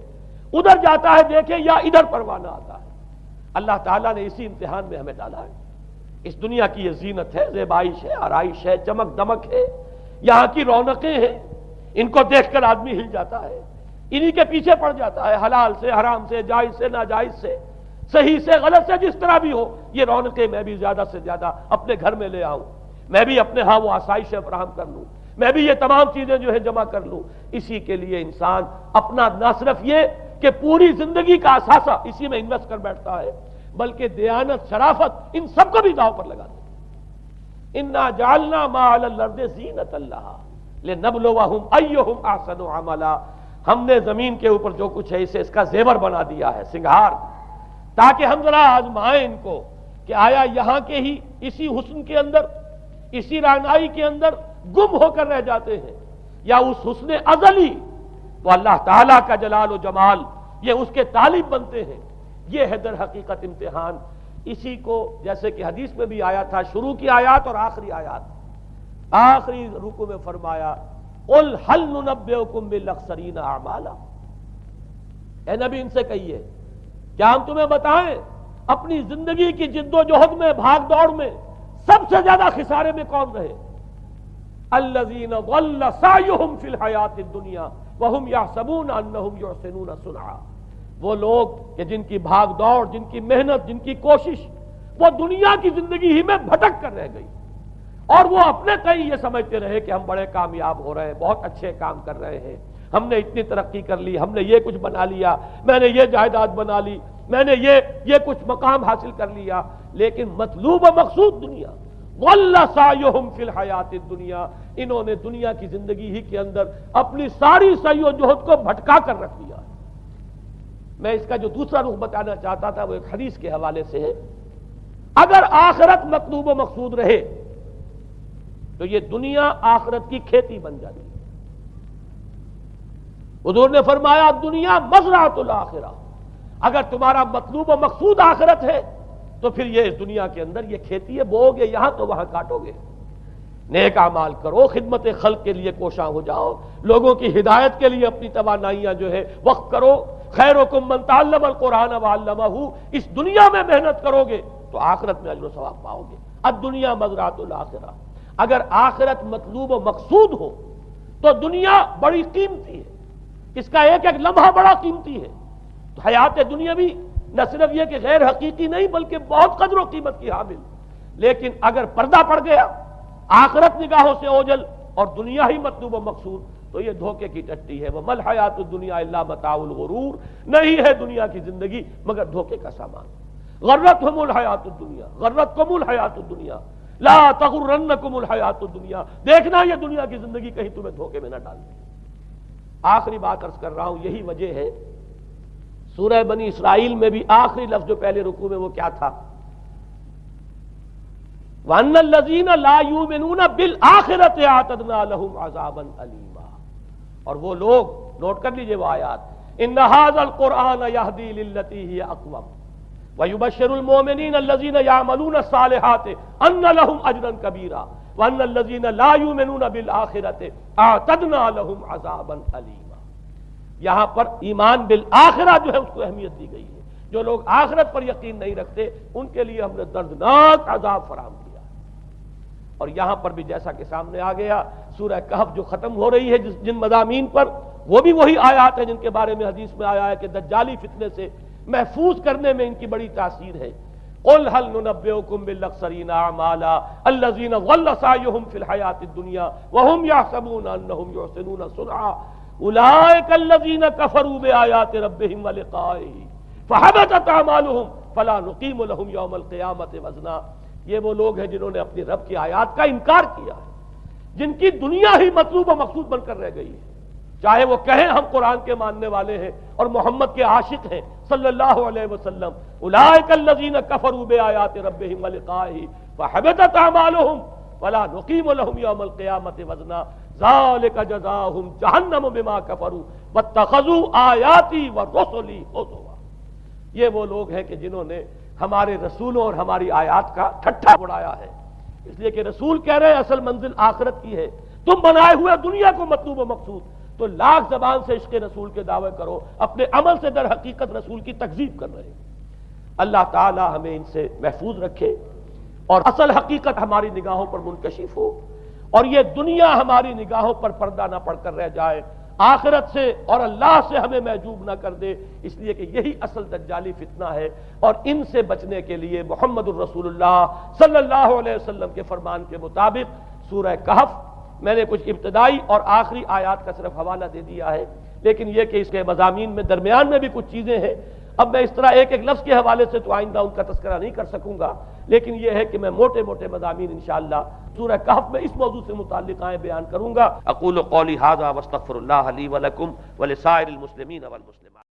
ادھر جاتا ہے دیکھیں یا ادھر پروانہ آتا ہے۔ اللہ تعالیٰ نے اسی امتحان میں ہمیں ڈالا ہے۔ اس دنیا کی یہ زینت ہے، زیبائش ہے، آرائش ہے، چمک دمک ہے، یہاں کی رونقیں ہیں، ان کو دیکھ کر آدمی ہل جاتا ہے، انہی کے پیچھے پڑ جاتا ہے، حلال سے حرام سے، جائز سے ناجائز سے، صحیح سے غلط سے، جس طرح بھی ہو یہ رونقیں میں بھی زیادہ سے زیادہ اپنے گھر میں لے آؤں، میں بھی اپنے ہاں وہ آسائشیں فراہم کر لوں، میں بھی یہ تمام چیزیں جو ہے جمع کر لوں۔ اسی کے لیے انسان اپنا نہ صرف یہ کہ پوری زندگی کا اثاثہ اسی میں انویسٹ کر بیٹھتا ہے بلکہ دیانت، شرافت، ان سب کو بھی داؤ پر لگا دے۔ انا جعلنا ما علی الارض زینۃ اللہ لنبلوہم ایہم احسن عملا۔ ہم نے زمین کے اوپر جو کچھ ہے اسے اس کا زیور بنا دیا ہے، سنگھار، تاکہ ہم ذرا آزمائیں ان کو کہ آیا یہاں کے ہی اسی حسن کے اندر، اسی رعنائی کے اندر گم ہو کر رہ جاتے ہیں، یا اس حسن ازلی تو اللہ تعالیٰ کا جلال و جمال یہ اس کے طالب بنتے ہیں۔ یہ ہے در حقیقت امتحان۔ اسی کو جیسے کہ حدیث میں بھی آیا تھا، شروع کی آیات اور آخری آیات، آخری رکوع میں فرمایا قل هل ننبئکم بالاخسرین اعمالا، اے نبی ان سے کہیے کیا ہم تمہیں بتائیں اپنی زندگی کی جد و جہد میں، بھاگ دوڑ میں سب سے زیادہ خسارے میں کون رہے؟ الذین ضل سعیہم فی الحیاۃ الدنیا وہم یحسبون انہم یحسنون صنعا۔ وہ لوگ کہ جن کی بھاگ دوڑ، جن کی محنت، جن کی کوشش وہ دنیا کی زندگی ہی میں بھٹک کر رہ گئی، اور وہ اپنے کہیں یہ سمجھتے رہے کہ ہم بڑے کامیاب ہو رہے ہیں، بہت اچھے کام کر رہے ہیں، ہم نے اتنی ترقی کر لی، ہم نے یہ کچھ بنا لیا، میں نے یہ جائیداد بنا لی، میں نے یہ کچھ مقام حاصل کر لیا، لیکن مطلوب و مقصود دنیا۔ ضل سعیہم فی الحیاۃ الدنیا، انہوں نے دنیا کی زندگی ہی کے اندر اپنی ساری سعی و جہد کو بھٹکا کر رکھ دیا۔ میں اس کا جو دوسرا رخ بتانا چاہتا تھا وہ ایک حدیث کے حوالے سے ہے۔ اگر آخرت مطلوب و مقصود رہے تو یہ دنیا آخرت کی کھیتی بن جاتی ہے۔ حضور نے فرمایا دنیا مزرعۃ الآخرہ، اگر تمہارا مطلوب و مقصود آخرت ہے تو پھر یہ اس دنیا کے اندر یہ کھیتی ہے، بو گے یہاں تو وہاں کاٹو گے۔ نیک اعمال کرو، خدمت خلق کے لیے کوشاں ہو جاؤ، لوگوں کی ہدایت کے لیے اپنی توانائیاں جو ہے وقف کرو۔ خیرکم من تعلم القرآن وعلمہ، اس دنیا میں محنت کرو گے تو آخرت میں اجر و ثواب پاؤ گے۔ الدنیا مزرعۃ الآخرہ، اگر آخرت مطلوب و مقصود ہو تو دنیا بڑی قیمتی ہے، اس کا ایک ایک لمحہ بڑا قیمتی ہے۔ تو حیات دنیا بھی نہ صرف یہ کہ غیر حقیقی نہیں بلکہ بہت قدر و قیمت کی حامل، لیکن اگر پردہ پڑ گیا، آخرت نگاہوں سے اوجھل اور دنیا ہی مطلوب و مقصود، تو یہ دھوکے کی ٹٹی ہے۔ وَمَا الْحَيَاةُ الدُّنْيَا إِلَّا مَتَاعُ الْغُرُورِ، نہیں ہے دنیا کی زندگی مگر دھوکے کا سامان۔ غرتہم الحیات الدنیا، غرتکم الحیات الدنیا، لا تغرنکم الحیات الدنیا، دیکھنا یہ دنیا کی زندگی کہیں تمہیں دھوکے میں نہ ڈال دے۔ آخری بات عرض کر رہا ہوں، یہی وجہ ہے سورہ بنی اسرائیل میں بھی آخری لفظ جو پہلے رکوع میں وہ کیا تھا؟ وَأَنَّ الَّذِينَ لَا يُؤْمِنُونَ بِالْآخِرَةِ أَعْتَدْنَا لَهُمْ عَذَابًا أَلِيمًا، اور وہ لوگ، نوٹ کر لیجئے وہ آیات، ان ھذا القرآن یہدی للتی ہی اقوم ویبشر المؤمنین الذین یعملون الصالحات ان لهم اجرا کبیرا وان الذین لا یؤمنون بالآخرۃ اعتدنا لهم عذابا الیما۔ یہاں پر ایمان بالآخرہ جو ہے اس کو اہمیت دی گئی ہے، جو لوگ آخرت پر یقین نہیں رکھتے ان کے لیے ہم نے دردناک عذاب فراہم کیا۔ اور یہاں پر بھی جیسا کہ سامنے آ گیا، سورہ کہف جو ختم ہو رہی ہے جن مضامین پر، وہ بھی وہی آیات ہیں جن کے بارے میں حدیث میں آیا ہے کہ دجالی فتنے سے محفوظ کرنے میں ان کی بڑی تاثیر ہے۔ قل هل ننبئكم بالاخسرین اعمالا الذین ضل سعیهم فی الحیاۃ الدنیا وهم یحسبون انهم یحسنون صنعا اولئک الذین کفروا بآیات ربهم ولقائه فحبطت اعمالهم فلا نقیم لهم یوم القیامۃ وزنا۔ یہ وہ لوگ ہیں جنہوں نے اپنی رب کی آیات کا انکار کیا ہے، جن کی دنیا ہی مطلوب و مقصود بن کر رہ گئی ہے، چاہے وہ کہیں ہم قرآن کے ماننے والے ہیں اور محمد کے عاشق ہیں صلی اللہ علیہ وسلم، اولئک الذین کفروا بآیات ربهم ولقائه فحبطت اعمالهم ولا نقیم لهم یوم القیامۃ وزنا ذلک جزاؤہم جہنم بما کفروا واتخذوا آیاتی ورسلی ہزوا۔ یہ وہ لوگ ہیں کہ جنہوں نے ہمارے رسولوں اور ہماری آیات کا ٹھٹھا اڑایا ہے، اس لیے کہ رسول کہہ رہے ہیں اصل منزل آخرت کی ہے، تم بنائے ہوئے دنیا کو مطلوب و مقصود، تو لاکھ زبان سے عشق رسول کے دعوے کرو، اپنے عمل سے در حقیقت رسول کی تکذیب کر رہے ہیں۔ اللہ تعالی ہمیں ان سے محفوظ رکھے اور اصل حقیقت ہماری نگاہوں پر منکشف ہو، اور یہ دنیا ہماری نگاہوں پر پردہ نہ پڑ کر رہ جائے، آخرت سے اور اللہ سے ہمیں محجوب نہ کر دے، اس لیے کہ یہی اصل دجالی فتنہ ہے۔ اور ان سے بچنے کے لیے محمد الرسول اللہ صلی اللہ علیہ وسلم کے فرمان کے مطابق سورہ کہف، میں نے کچھ ابتدائی اور آخری آیات کا صرف حوالہ دے دیا ہے، لیکن یہ کہ اس کے مضامین میں درمیان میں بھی کچھ چیزیں ہیں، اب میں اس طرح ایک ایک لفظ کے حوالے سے تو آئندہ ان کا تذکرہ نہیں کر سکوں گا، لیکن یہ ہے کہ میں موٹے موٹے مضامین انشاءاللہ سورہ کہف میں اس موضوع سے متعلق بیان کروں گا۔ اقول قولی ھذا واستغفر اللہ لی ولکم ولسائر المسلمین والمسلمات۔